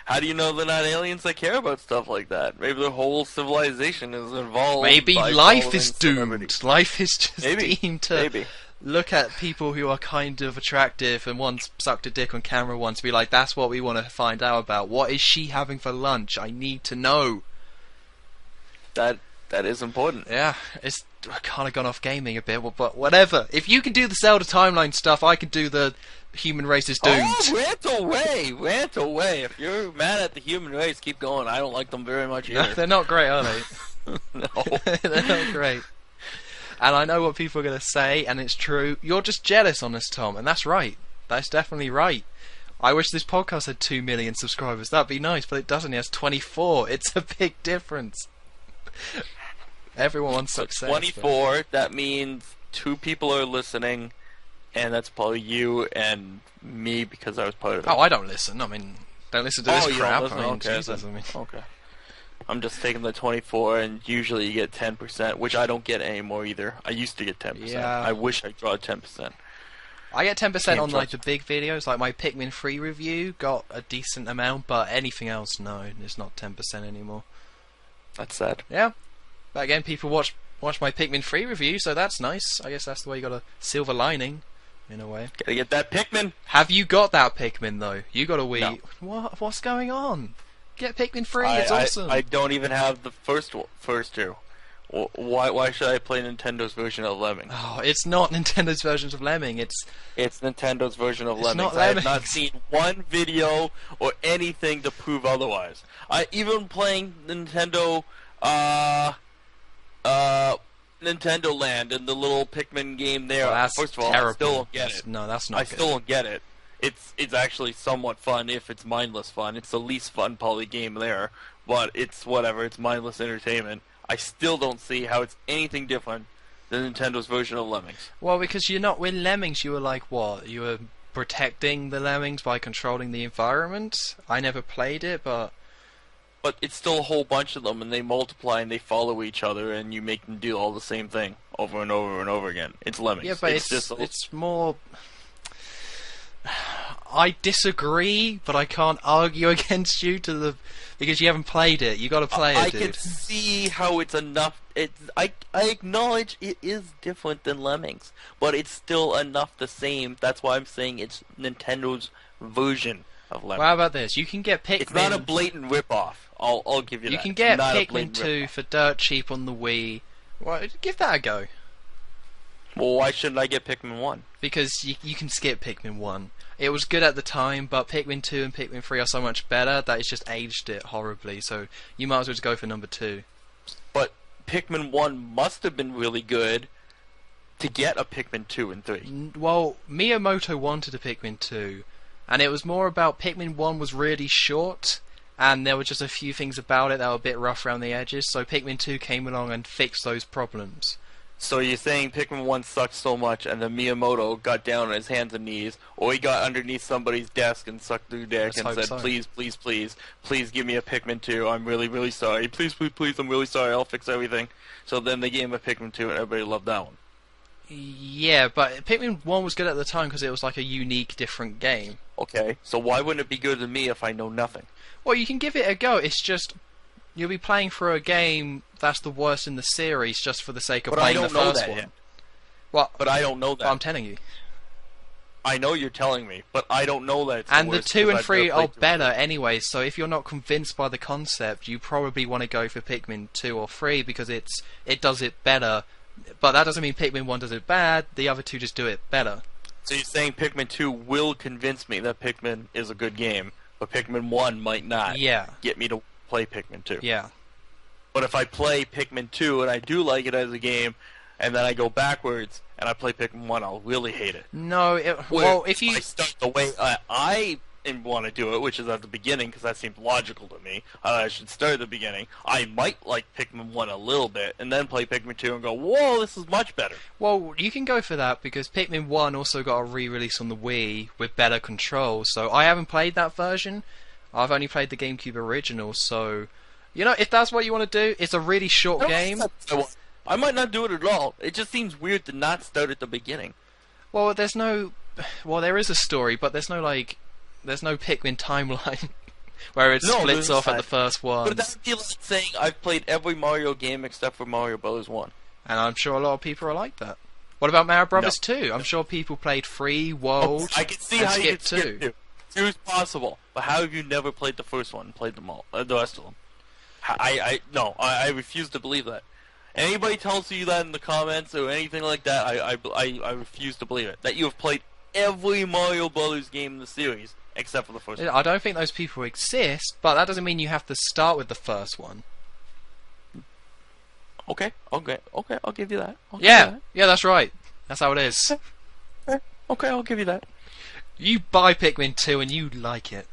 How do you know they're not aliens that care about stuff like that? Maybe the whole civilization is involved. Maybe life is doomed. Life is just deemed to Maybe. look at people who are kind of attractive and once sucked a dick on camera once, be like, that's what we want to find out about. What is she having for lunch? I need to know. That is important. Yeah, it's kind of gone off gaming a bit, but whatever. If you can do the Zelda Timeline stuff, I can do the human race is doomed. Oh, rant away. If you're mad at the human race, keep going. I don't like them very much either. No, they're not great, are they? No. They're not great. And I know what people are going to say, and it's true. You're just jealous on us, Tom, and that's right. That's definitely right. I wish this podcast had 2 million subscribers. That'd be nice, but it doesn't. It has 24. It's a big difference. Everyone wants success. 24, that means 2 people are listening, and that's probably you and me because I was part of it. Oh, I don't listen. I mean, don't listen to this crap. Listen? I mean, Okay, Jesus, I mean. Okay. I'm just taking the 24, and usually you get 10%, which I don't get anymore either. I used to get 10%. Yeah. I wish I got 10%. I get 10% on like the big videos, like my Pikmin 3 review got a decent amount, but anything else, no, it's not 10% anymore. That's sad. Yeah. But again, people watch my Pikmin 3 review, so that's nice. I guess that's the way you got a silver lining, in a way. Gotta get that Pikmin. Have you got that Pikmin though? You got a Wii. No. What's going on? Get Pikmin 3. It's awesome. I don't even have the first two. Why should I play Nintendo's version of Lemming? Oh, it's not Nintendo's versions of Lemming. It's Nintendo's version of Lemmings. not I have Lemmings. not seen one video or anything to prove otherwise. I even playing Nintendo Nintendo Land and the little Pikmin game there. Well, that's First of all, terrible. I still don't get it. No, that's not I good. still don't get it. It's actually somewhat fun if it's mindless fun. It's the least fun poly game there, but it's whatever. It's mindless entertainment. I still don't see how it's anything different than Nintendo's version of Lemmings. Well, because you're not with Lemmings. You were like what? You were protecting the Lemmings by controlling the environment. I never played it, but it's still a whole bunch of them, and they multiply and they follow each other, and you make them do all the same thing over and over and over again. It's Lemmings. yeah, but it's more. I disagree, but I can't argue against you because you haven't played it. You got to play it, dude. I can see how it's enough. I acknowledge it is different than Lemmings, but it's still enough the same. That's why I'm saying it's Nintendo's version of Lemmings. Well, how about this? You can get Pikmin. It's not a blatant ripoff. I'll give you that. You can get It's not a Pikmin blatant 2 ripoff. for dirt cheap on the Wii. Well, give that a go. Well, why shouldn't I get Pikmin 1? Because you can skip Pikmin 1. It was good at the time, but Pikmin 2 and Pikmin 3 are so much better that it's just aged it horribly, so you might as well just go for number 2. But Pikmin 1 must have been really good to get a Pikmin 2 and 3. Well, Miyamoto wanted a Pikmin 2, and it was more about Pikmin 1 was really short, and there were just a few things about it that were a bit rough around the edges, so Pikmin 2 came along and fixed those problems. So you're saying Pikmin 1 sucked so much, and then Miyamoto got down on his hands and knees, or he got underneath somebody's desk and sucked through dick and said, so. please, please, please, please give me a Pikmin 2. I'm really, really sorry. Please, please, please, I'm really sorry. I'll fix everything. So then they gave him a Pikmin 2, and everybody loved that one. Yeah, but Pikmin 1 was good at the time because it was like a unique, different game. Okay, so why wouldn't it be good to me if I know nothing? Well, you can give it a go. It's just you'll be playing for a game that's the worst in the series just for the sake of playing the first one. Yet. What? But I don't know that. I'm telling you. I know you're telling me, but I don't know that. It's And the the worst 2 and I've 3 never are played better anyway, so if you're not convinced by the concept, you probably want to go for Pikmin 2 or 3 because it does it better. But that doesn't mean Pikmin 1 does it bad, the other two just do it better. So you're saying Pikmin 2 will convince me that Pikmin is a good game, but Pikmin 1 might not get me to play Pikmin 2. Yeah. But if I play Pikmin 2 and I do like it as a game, and then I go backwards and I play Pikmin 1, I'll really hate it. No, well, if you... I start the way I want to do it, which is at the beginning, because that seems logical to me. I should start at the beginning. I might like Pikmin 1 a little bit, and then play Pikmin 2 and go, whoa, this is much better. Well, you can go for that, because Pikmin 1 also got a re-release on the Wii with better controls, so I haven't played that version. I've only played the GameCube original, so... You know, if that's what you want to do, it's a really short game. I might not do it at all. It just seems weird to not start at the beginning. Well, there's no... Well, there is a story, but there's no, like... There's no Pikmin timeline where it splits off at the first one. But that would be like saying I've played every Mario game except for Mario Bros. 1. And I'm sure a lot of people are like that. What about Mario Brothers 2? I'm sure people played 3, World, I can see and how you skip could skip 2. 2 is possible, but how have you never played the first one and played them all, the rest of them? I refuse to believe that. Anybody tells you that in the comments or anything like that, I refuse to believe it. That you have played every Mario Brothers game in the series except for the first one. I don't think those people exist, but that doesn't mean you have to start with the first one. Okay, I'll give you that. Yeah, that's right. That's how it is. Okay, I'll give you that. You buy Pikmin 2 and you like it.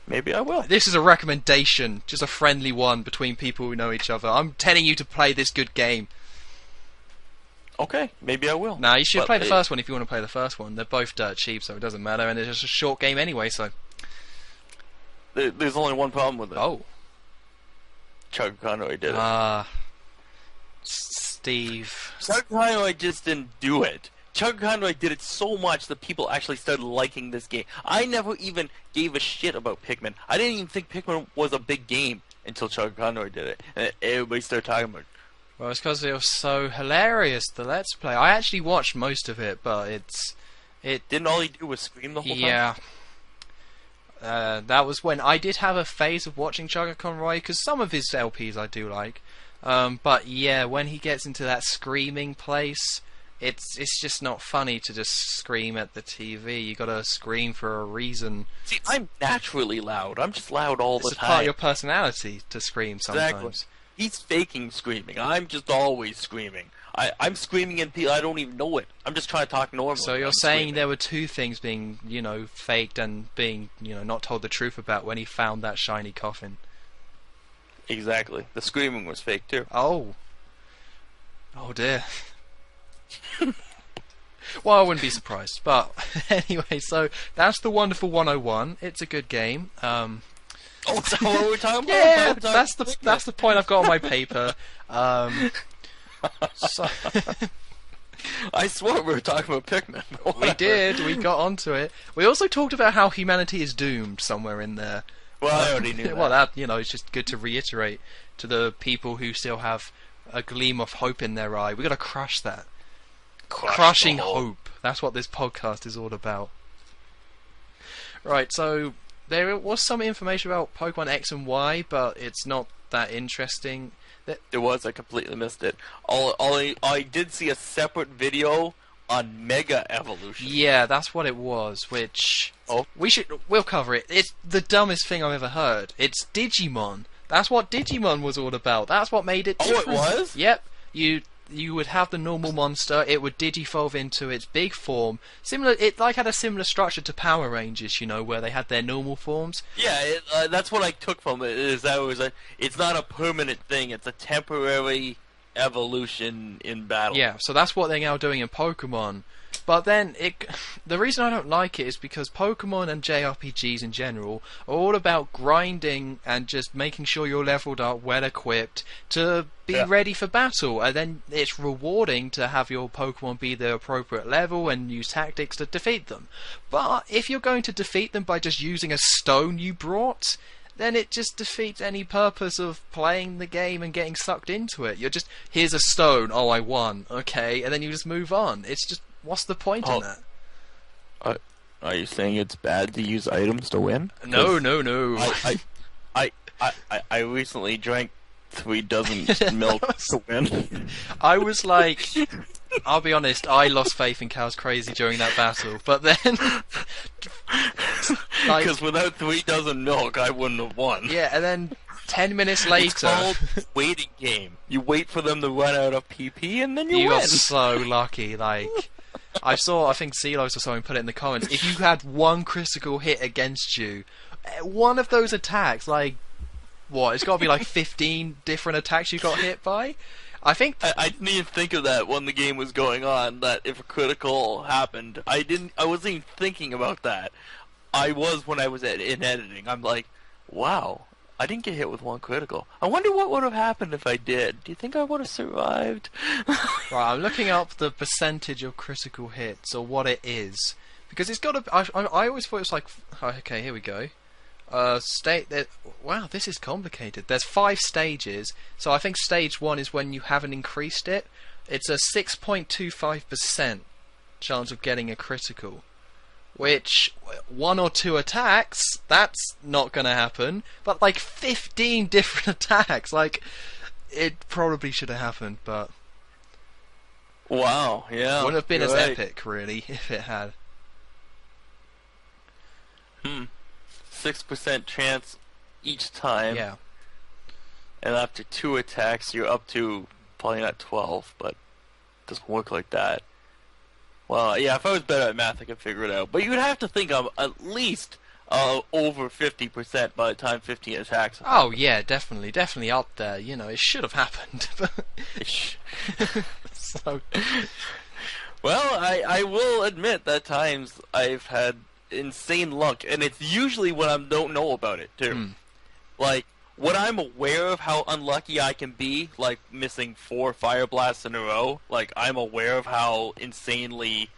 Maybe I will. This is a recommendation, just a friendly one between people who know each other. I'm telling you to play this good game. Okay, maybe I will. Nah, you should play the first one if you want to play the first one. They're both dirt cheap, so it doesn't matter, and it's just a short game anyway, so... There's only one problem with it. Oh. Chuck Conroy did it. Steve. Chuck Conroy just didn't do it. Chuck Conroy did it so much that people actually started liking this game. I never even gave a shit about Pikmin. I didn't even think Pikmin was a big game until Chuck Conroy did it. And everybody started talking about it. Well, it's because it was so hilarious, the Let's Play. I actually watched most of it, but Didn't all he do was scream the whole time? Yeah. That was when I did have a phase of watching Chuck Conroy, because some of his LPs I do like. But yeah, when he gets into that screaming place, it's just not funny to just scream at the TV. You gotta scream for a reason. See, I'm naturally loud. I'm just loud all the time. It's part of your personality to scream sometimes. Exactly. He's faking screaming. I'm just always screaming. I'm screaming in people. I don't even know it. I'm just trying to talk normally. So you're saying there were two things being, faked and being, not told the truth about when he found that shiny coffin. Exactly. The screaming was fake too. Oh. Oh dear. Well, I wouldn't be surprised. But anyway, so that's the Wonderful 101. It's a good game. Oh, is that what we're talking about? Yeah, that's the point I've got on my paper. So I swore we were talking about Pikmin. We did. We got onto it. We also talked about how humanity is doomed somewhere in there. Well, I already knew that. Well, that it's just good to reiterate to the people who still have a gleam of hope in their eye. We got to crush that. Crushing hope. That's what this podcast is all about. Right. So there was some information about Pokemon X and Y, but it's not that interesting. It was. I completely missed it. I did see a separate video on Mega Evolution. Yeah, that's what it was. Which we'll cover it. It's the dumbest thing I've ever heard. It's Digimon. That's what Digimon was all about. That's what made it different. Oh, it was? Yep. you would have the normal monster. It would digivolve into its big form. Similar, it like had a similar structure to Power Rangers, where they had their normal forms. Yeah, that's what I took from it. Is that it's not a permanent thing. It's a temporary evolution in battle. Yeah, so that's what they're now doing in Pokemon. But then, the reason I don't like it is because Pokemon and JRPGs in general are all about grinding and just making sure you're leveled up, well equipped, to be ready for battle. And then it's rewarding to have your Pokemon be the appropriate level and use tactics to defeat them. But if you're going to defeat them by just using a stone you brought, then it just defeats any purpose of playing the game and getting sucked into it. You're just, here's a stone, oh I won, okay, and then you just move on. It's just, what's the point in that? Are you saying it's bad to use items to win? No. I recently drank 3 dozen milk to win. I was like, I'll be honest, I lost faith in Cowscrazy during that battle, but then... Because without 3 dozen milk, I wouldn't have won. Yeah, and then 10 minutes later... It's called waiting game. You wait for them to run out of PP, and then you win. got so lucky, like... I think Celos or someone put it in the comments, if you had one critical hit against you, one of those attacks, like... What, it's got to be like 15 different attacks you got hit by? I think... I didn't even think of that when the game was going on, that if a critical happened. I wasn't even thinking about that. I was when I was in editing. I'm like, wow, I didn't get hit with one critical. I wonder what would have happened if I did. Do you think I would have survived? Right, I'm looking up the percentage of critical hits, or what it is. Because it's got to... I always thought it was like... Okay, here we go. Wow, this is complicated. There's 5 stages, so I think stage 1 is when you haven't increased it. It's a 6.25% chance of getting a critical, which 1 or 2 attacks, that's not gonna happen. But like 15 different attacks, like it probably should have happened, but wow, yeah, wouldn't have been as right. epic really if it had. 6% chance each time. Yeah. And after 2 attacks, you're up to probably not 12, but it doesn't work like that. Well, yeah, if I was better at math, I could figure it out. But you'd have to think I'm at least over 50% by the time 15 attacks. Oh yeah, definitely up there. It should have happened. So. Well, I will admit that times I've had insane luck, and it's usually when I don't know about it too. Like when I'm aware of how unlucky I can be, like missing 4 fire blasts in a row. Like I'm aware of how insanely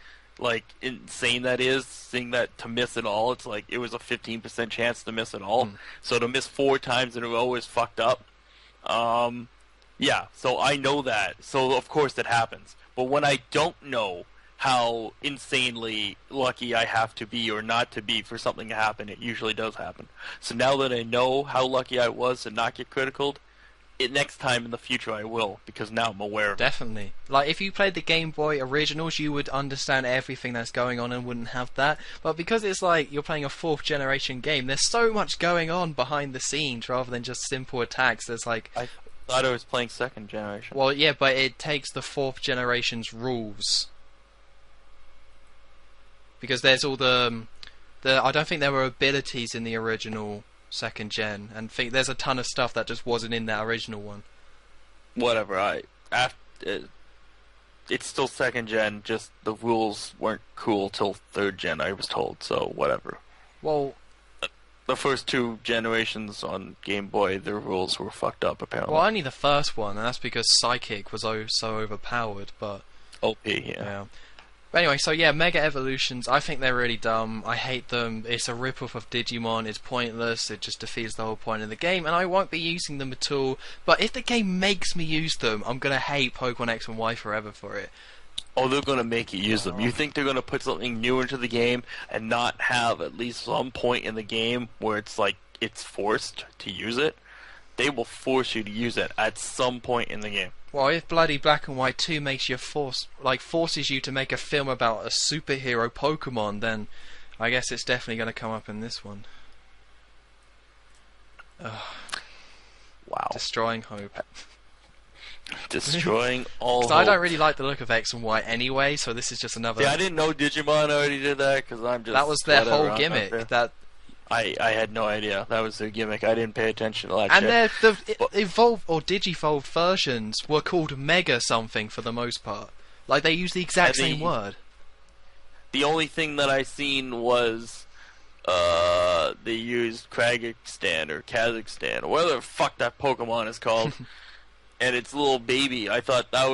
insane that is. Seeing that to miss it all, it's like it was a 15% chance to miss it all. So to miss 4 times in a row is fucked up. Yeah, so I know that. So of course it happens. But when I don't know how insanely lucky I have to be or not to be for something to happen, it usually does happen. So now that I know how lucky I was to not get criticaled, next time in the future I will, because now I'm aware of it. Definitely. Like, if you played the Game Boy originals, you would understand everything that's going on and wouldn't have that. But because it's like you're playing a 4th generation game, there's so much going on behind the scenes rather than just simple attacks. There's like... I thought I was playing 2nd generation. Well, yeah, but it takes the 4th generation's rules. Because there's all the I don't think there were abilities in the original 2nd gen, and there's a ton of stuff that just wasn't in that original one. Whatever, it's still 2nd gen, just the rules weren't cool till 3rd gen, I was told, so whatever. Well, the first 2 generations on Game Boy, their rules were fucked up, apparently. Well, only the first one, and that's because Psychic was so overpowered, but... OP, yeah. But anyway, so yeah, Mega Evolutions, I think they're really dumb. I hate them. It's a rip-off of Digimon. It's pointless. It just defeats the whole point of the game, and I won't be using them at all. But if the game makes me use them, I'm going to hate Pokemon X and Y forever for it. Oh, they're going to make you use them. You think they're going to put something new into the game and not have at least some point in the game where it's like it's forced to use it? They will force you to use it at some point in the game. Well, if bloody Black and White 2 makes you forces you to make a film about a superhero Pokemon, then I guess it's definitely going to come up in this one. Wow. Destroying hope. Destroying all. So I don't really like the look of X and Y anyway, so this is just another. Yeah, I didn't know Digimon already did that because I'm just. That was their whatever, whole gimmick. That I had no idea that was their gimmick. I didn't pay attention to that. and shit. the evolved or digivolved versions were called Mega something for the most part. Like they use the exact same word. The only thing that I seen was they used Kragistan or Kazakhstan or whatever the fuck that Pokemon is called. And its little baby, I thought that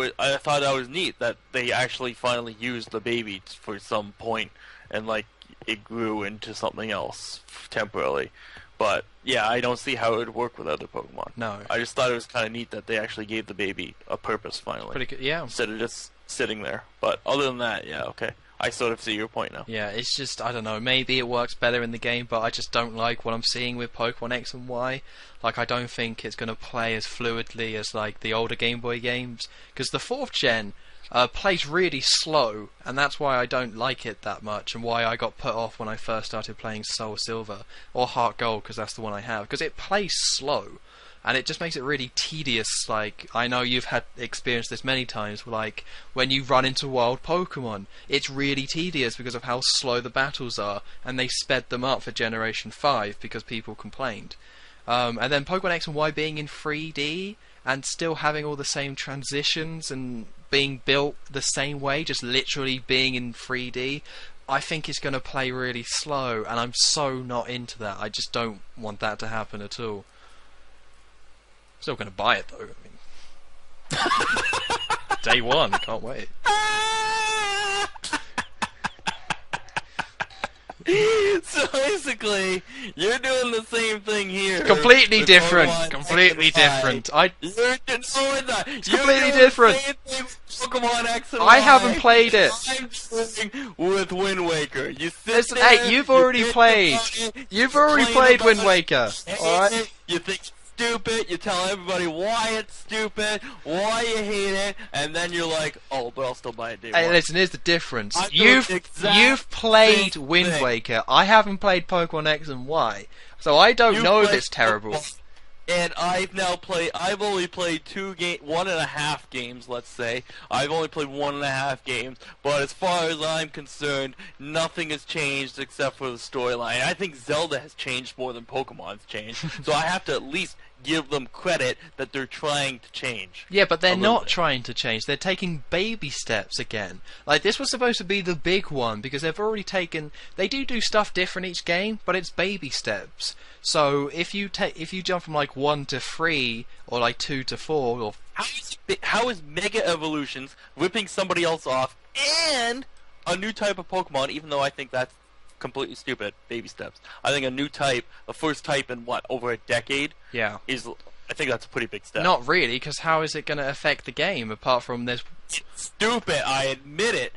was neat that they actually finally used the baby for some point, and like it grew into something else temporarily. But yeah, I don't see how it would work with other Pokemon. No, I just thought it was kind of neat that they actually gave the baby a purpose finally. pretty good. Yeah, Instead of just sitting there. But other than that, yeah, okay. I sort of see your point now. yeah. It's just I don't know. Maybe it works better in the game, but I just don't like what I'm seeing with Pokemon X and Y. Like I don't think it's going to play as fluidly as like the older Game Boy games, because the 4th gen plays really slow, and that's why I don't like it that much, and why I got put off when I first started playing Soul Silver or Heart Gold, because that's the one I have, because it plays slow. And it just makes it really tedious. Like, I know you've had experienced this many times, like, when you run into wild Pokemon, it's really tedious because of how slow the battles are, and they sped them up for Generation 5 because people complained. And then Pokemon X and Y being in 3D, and still having all the same transitions, and being built the same way, just literally being in 3D, I think it's going to play really slow, and I'm so not into that. I just don't want that to happen at all. Still going to buy it though. I mean, day one, can't wait. So basically, you're doing the same thing here. Completely different. Completely different. It's completely different. Pokemon X and I Y. haven't played it. I'm doing with Wind Waker. You sit Listen, there, hey, you've already played. You've already played Wind Waker. All right. You think it's stupid, you tell everybody why it's stupid, why you hate it, and then you're like, oh, but I'll still buy it day Hey, one. listen, here's the difference. I'm doing the exact You've played same Wind thing. Waker. I haven't played Pokemon X and Y, so I don't You know if played it's terrible. Pokemon, and I've only played 1.5 games, let's say. I've only played 1.5 games, but as far as I'm concerned, nothing has changed except for the storyline. I think Zelda has changed more than Pokemon's changed, so I have to at least give them credit that they're trying to change. Yeah, but they're a little not bit. trying to change. They're taking baby steps again. Like, this was supposed to be the big one, because they've already taken... They do stuff different each game, but it's baby steps. So, if you jump from, like, 1 to 3, or, like, 2 to 4, or... How is Mega Evolutions ripping somebody else off and a new type of Pokemon, even though I think that's completely stupid, baby steps. I think a new type, the first type in over a decade, Yeah. I think that's a pretty big step. Not really, because how is it going to affect the game, apart from there's... It's stupid, I admit it,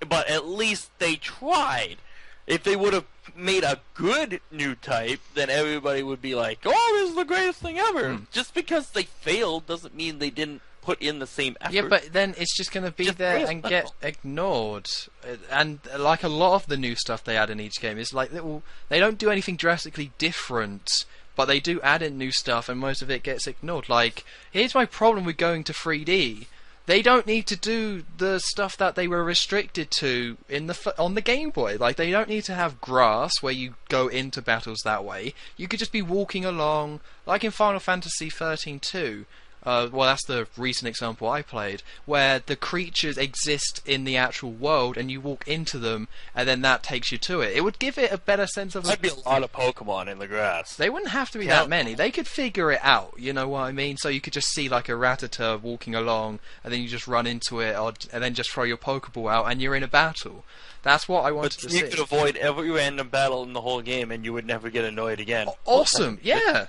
but at least they tried. If they would have made a good new type, then everybody would be like, oh, this is the greatest thing ever. Just because they failed doesn't mean they didn't put in the same effort. Yeah, but then it's just going to be Just there real and simple. get ignored. And like a lot of the new stuff they add in each game is like they don't do anything drastically different, but they do add in new stuff, and most of it gets ignored. Like, here's my problem with going to 3D. They don't need to do the stuff that they were restricted to on the Game Boy. Like, they don't need to have grass where you go into battles that way. You could just be walking along, like in Final Fantasy 13-2. Well, that's the recent example I played, where the creatures exist in the actual world, and you walk into them, and then that takes you to it. It would give it a better sense of... There'd be a lot of Pokemon in the grass. They wouldn't have to be Yeah. that many. They could figure it out, you know what I mean? So you could just see like a Rattata walking along, and then you just run into it, and then just throw your Pokeball out, and you're in a battle. That's what I wanted But to you see. could avoid every random battle in the whole game, and you would never get annoyed again. Awesome, yeah.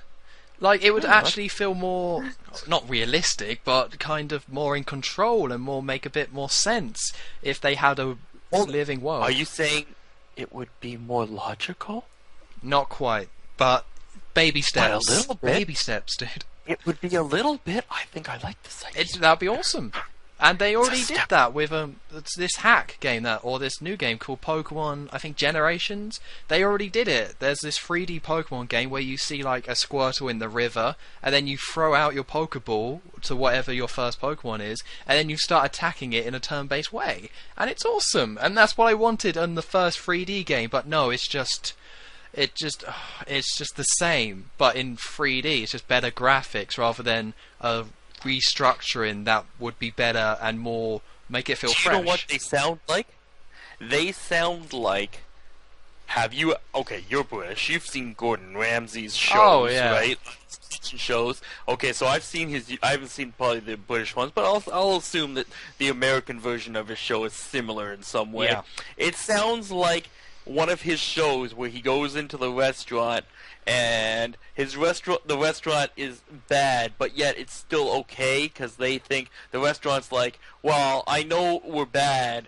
Like, it would Yeah. actually feel more, not realistic, but kind of more in control and make a bit more sense if they had a living world. Are you saying it would be more logical? Not quite, but baby steps. little bit. Baby steps, dude. It would be a little bit. I think I like this idea. That'd be awesome. And they already did that with this hack game or this new game called Pokemon, I think Generations. They already did it. There's this 3D Pokemon game where you see like a Squirtle in the river, and then you throw out your Pokeball to whatever your first Pokemon is, and then you start attacking it in a turn-based way. And it's awesome. And that's what I wanted in the first 3D game. But no, it's just the same, but in 3D. It's just better graphics rather than a restructuring that would be better and more make it feel fresh. Do you know what they sound like? They sound like. Have you? Okay, you're British. You've seen Gordon Ramsay's shows, right? Shows. Okay, so I've seen his. I haven't seen probably the British ones, but I'll assume that the American version of his show is similar in some way. Yeah. It sounds like one of his shows where he goes into the restaurant and the restaurant is bad, but yet it's still okay because they think the restaurant's like, well, I know we're bad,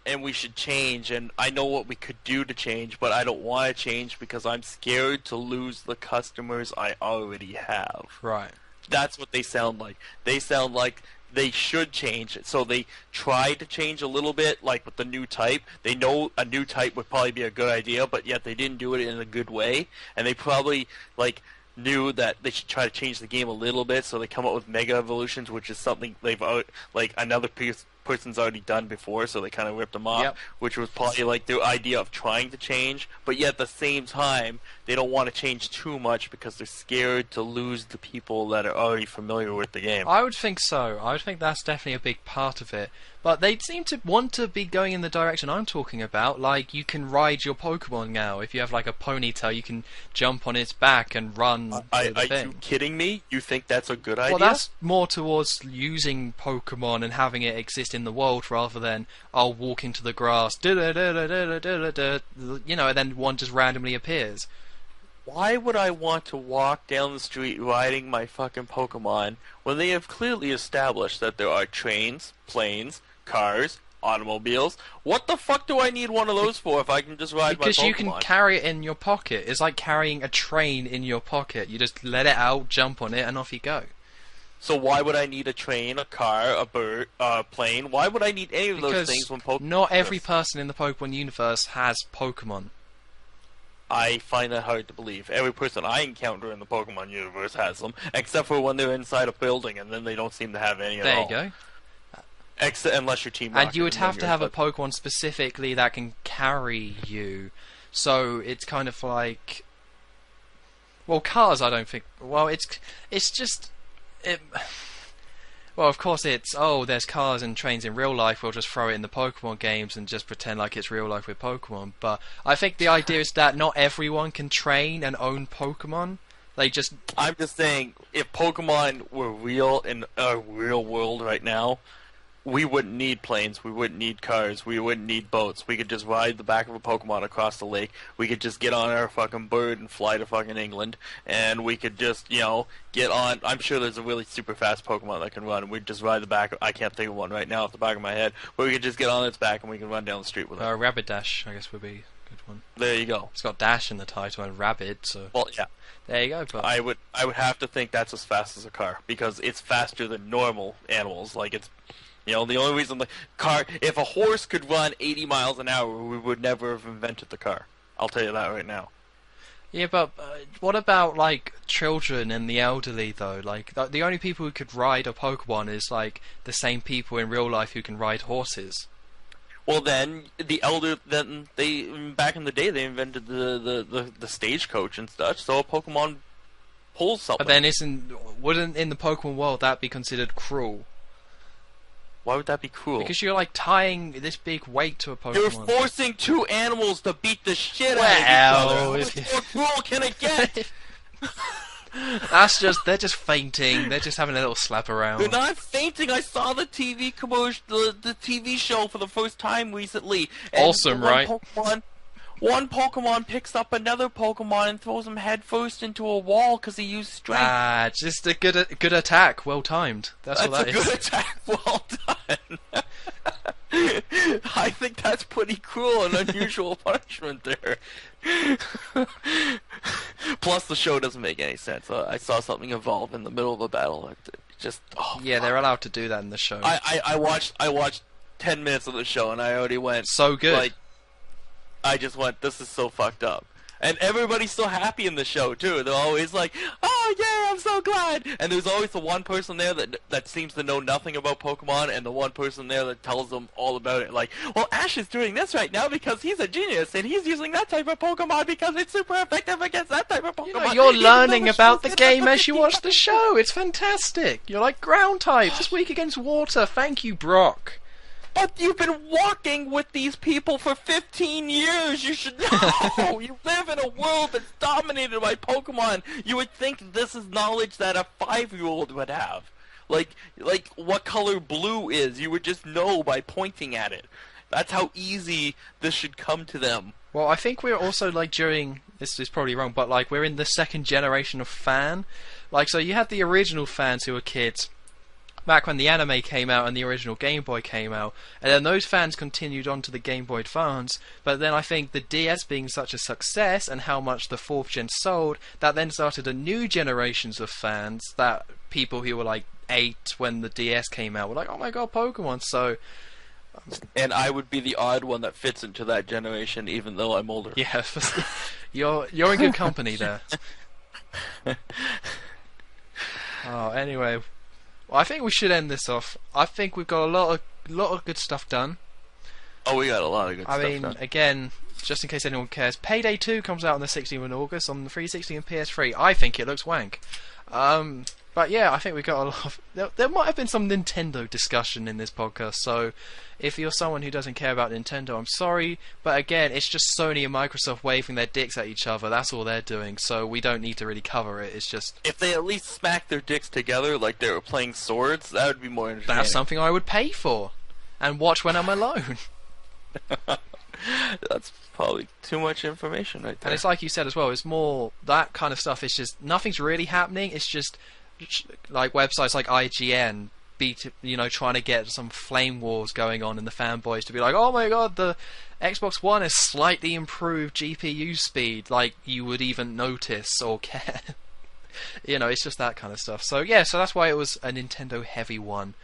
and we should change, and I know what we could do to change, but I don't want to change because I'm scared to lose the customers I already have. Right. That's what they sound like. They sound like they should change it. So they tried to change a little bit, like with the new type. They know a new type would probably be a good idea, but yet they didn't do it in a good way. And they probably knew that they should try to change the game a little bit, so they come up with Mega Evolutions, which is something they've another person's already done before, so they kind of ripped them off. Yep. Which was probably their idea of trying to change, but yet at the same time they don't want to change too much because they're scared to lose the people that are already familiar with the game. I would think so. I would think that's definitely a big part of it. But they seem to want to be going in the direction I'm talking about. Like, you can ride your Pokemon now. If you have like a ponytail, you can jump on its back and run. Are you kidding me? You think that's a good idea? Well, that's more towards using Pokemon and having it exist in the world rather than I'll walk into the grass, and then one just randomly appears. Why would I want to walk down the street riding my fucking Pokemon when they have clearly established that there are trains, planes, cars, automobiles? What the fuck do I need one of those for if I can just ride my Pokemon? Because you can carry it in your pocket. It's like carrying a train in your pocket. You just let it out, jump on it, and off you go. So why would I need a train, a car, a bird, a plane? Why would I need any of those things when Pokemon? Not every person in the Pokemon universe has Pokemon. I find that hard to believe. Every person I encounter in the Pokemon universe has them, except for when they're inside a building, and then they don't seem to have any at all. There you go. Unless you're Team Rocket. And you would have to have a Pokemon specifically that can carry you. So it's kind of like... Well, cars, I don't think... Well, it's just... Well, of course it's, there's cars and trains in real life, we'll just throw it in the Pokemon games and just pretend like it's real life with Pokemon. But I think the idea is that not everyone can train and own Pokemon. I'm just saying, if Pokemon were real in a real world right now, we wouldn't need planes, we wouldn't need cars, we wouldn't need boats. We could just ride the back of a Pokemon across the lake. We could just get on our fucking bird and fly to fucking England. And we could just, get on... I'm sure there's a really super fast Pokemon that can run. And we'd just ride the back... I can't think of one right now off the back of my head. But we could just get on its back and we can run down the street with it. Rapidash, I guess, would be a good one. There you go. It's got Dash in the title and Rabid, so... Well, yeah. There you go. But I would have to think that's as fast as a car. Because it's faster than normal animals. Like, it's... the only reason the car... If a horse could run 80 miles an hour, we would never have invented the car. I'll tell you that right now. Yeah, but what about, children and the elderly, though? The only people who could ride a Pokemon is, the same people in real life who can ride horses. Well, then, back in the day, they invented the stagecoach and such, so a Pokemon pulls something. But then wouldn't in the Pokemon world that be considered cruel? Why would that be cruel? Because you're tying this big weight to a Pokemon. You're forcing two animals to beat the shit out of each other. How much more cruel can it get? They're just fainting. They're just having a little slap around. They're not fainting. I saw the TV commercial, the TV show for the first time recently. And awesome, right? One Pokemon picks up another Pokemon and throws him headfirst into a wall because he used strength. Just a good attack, well timed. That's what that is. That's a good attack, well done. I think that's pretty cruel and unusual punishment there. Plus, the show doesn't make any sense. I saw something evolve in the middle of a battle. Just Yeah, they're allowed to do that in the show. I watched 10 minutes of the show and I already went So good. Like, I just went, this is so fucked up. And everybody's so happy in the show too. They're always like, "Oh yeah, I'm so glad." And there's always the one person there that seems to know nothing about Pokemon, and the one person there that tells them all about it. Like, "Well, Ash is doing this right now because he's a genius, and he's using that type of Pokemon because it's super effective against that type of Pokemon." You know, you're learning about the game as you watch the show. It's fantastic. You're like, ground type, this week against water. Thank you, Brock. But you've been walking with these people for 15 years. You should know. You live in a world that's dominated by Pokemon. You would think this is knowledge that a 5-year-old would have. Like what color blue is, you would just know by pointing at it. That's how easy this should come to them. Well, I think we're also, like, this is probably wrong, but, like, we're in the second generation of fan. Like, so you had the original fans who were kids back when the anime came out and the original Game Boy came out, and then those fans continued on to the Game Boy Advance, but then I think the DS being such a success and how much the 4th gen sold, that then started a new generations of fans, that people who were like 8 when the DS came out were like, "Oh my god, Pokemon." So and I would be the odd one that fits into that generation, even though I'm older. yeah, you're in good company there. Oh, anyway, well, I think we should end this off. I think we've got a lot of good stuff done. Oh, we got a lot of good stuff done. Again, just in case anyone cares, Payday 2 comes out on the 16th of August on the 360 and PS3. I think it looks wank. But yeah, I think we got a lot of... There might have been some Nintendo discussion in this podcast, so if you're someone who doesn't care about Nintendo, I'm sorry. But again, it's just Sony and Microsoft waving their dicks at each other. That's all they're doing, so we don't need to really cover it. It's just... If they at least smack their dicks together like they were playing swords, that would be more entertaining. That's something I would pay for and watch when I'm alone. That's probably too much information right there. And it's like you said as well, it's more that kind of stuff. It's just nothing's really happening. It's just like websites like IGN trying to get some flame wars going on in the fanboys to be like, "Oh my god, the Xbox One has slightly improved GPU speed," like you would even notice or care. It's just that kind of stuff. So yeah, so that's why it was a Nintendo heavy one.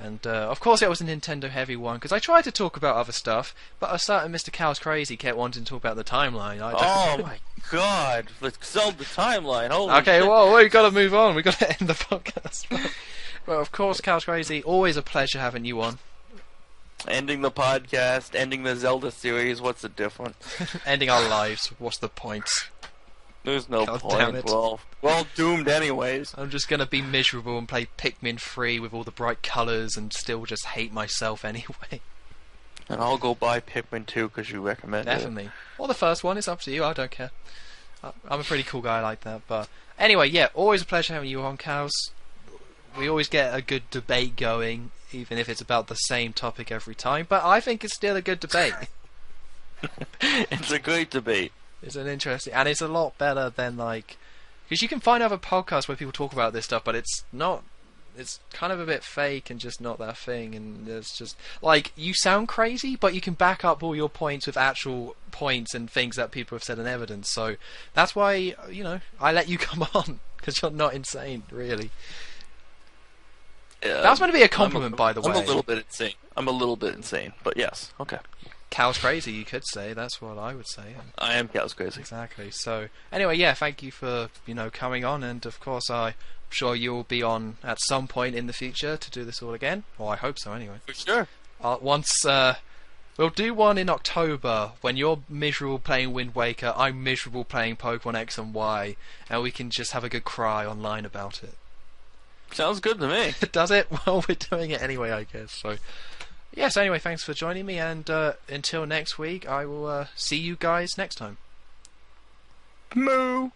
And of course it was a Nintendo heavy one, because I tried to talk about other stuff, but a certain Mr. Cowscrazy kept wanting to talk about the timeline. Oh my god, let's Zelda Timeline, holy okay, shit. well, we got to move on, we got to end the podcast. Well, of course, Cowscrazy, always a pleasure having you on. Ending the podcast, ending the Zelda series, what's the difference? Ending our lives, what's the point? There's no God point. damn it. Well, we're all doomed anyways. I'm just going to be miserable and play Pikmin 3 with all the bright colours and still just hate myself anyway. And I'll go buy Pikmin 2 because you recommend it. Definitely. Or the first one, it's up to you, I don't care. I'm a pretty cool guy like that. But anyway, yeah, always a pleasure having you on, Cows. We always get a good debate going, even if it's about the same topic every time. But I think it's still a good debate. It's a great debate. It's an interesting, and it's a lot better than because you can find other podcasts where people talk about this stuff, but it's not. It's kind of a bit fake and just not that thing, and it's just like you sound crazy, but you can back up all your points with actual points and things that people have said in evidence. So that's why I let you come on, because you're not insane, really. That was meant to be a compliment, by the way. I'm a little bit insane, but yes, okay. Cow's crazy, you could say. That's what I would say. I am Cow's crazy. Exactly. So anyway, yeah, thank you for coming on, and of course I'm sure you'll be on at some point in the future to do this all again. Or I hope so, anyway. For sure. We'll do one in October when you're miserable playing Wind Waker, I'm miserable playing Pokemon X and Y, and we can just have a good cry online about it. Sounds good to me. Does it? Well, we're doing it anyway, I guess. So. Yes, anyway, thanks for joining me, and until next week, I will see you guys next time. Moo!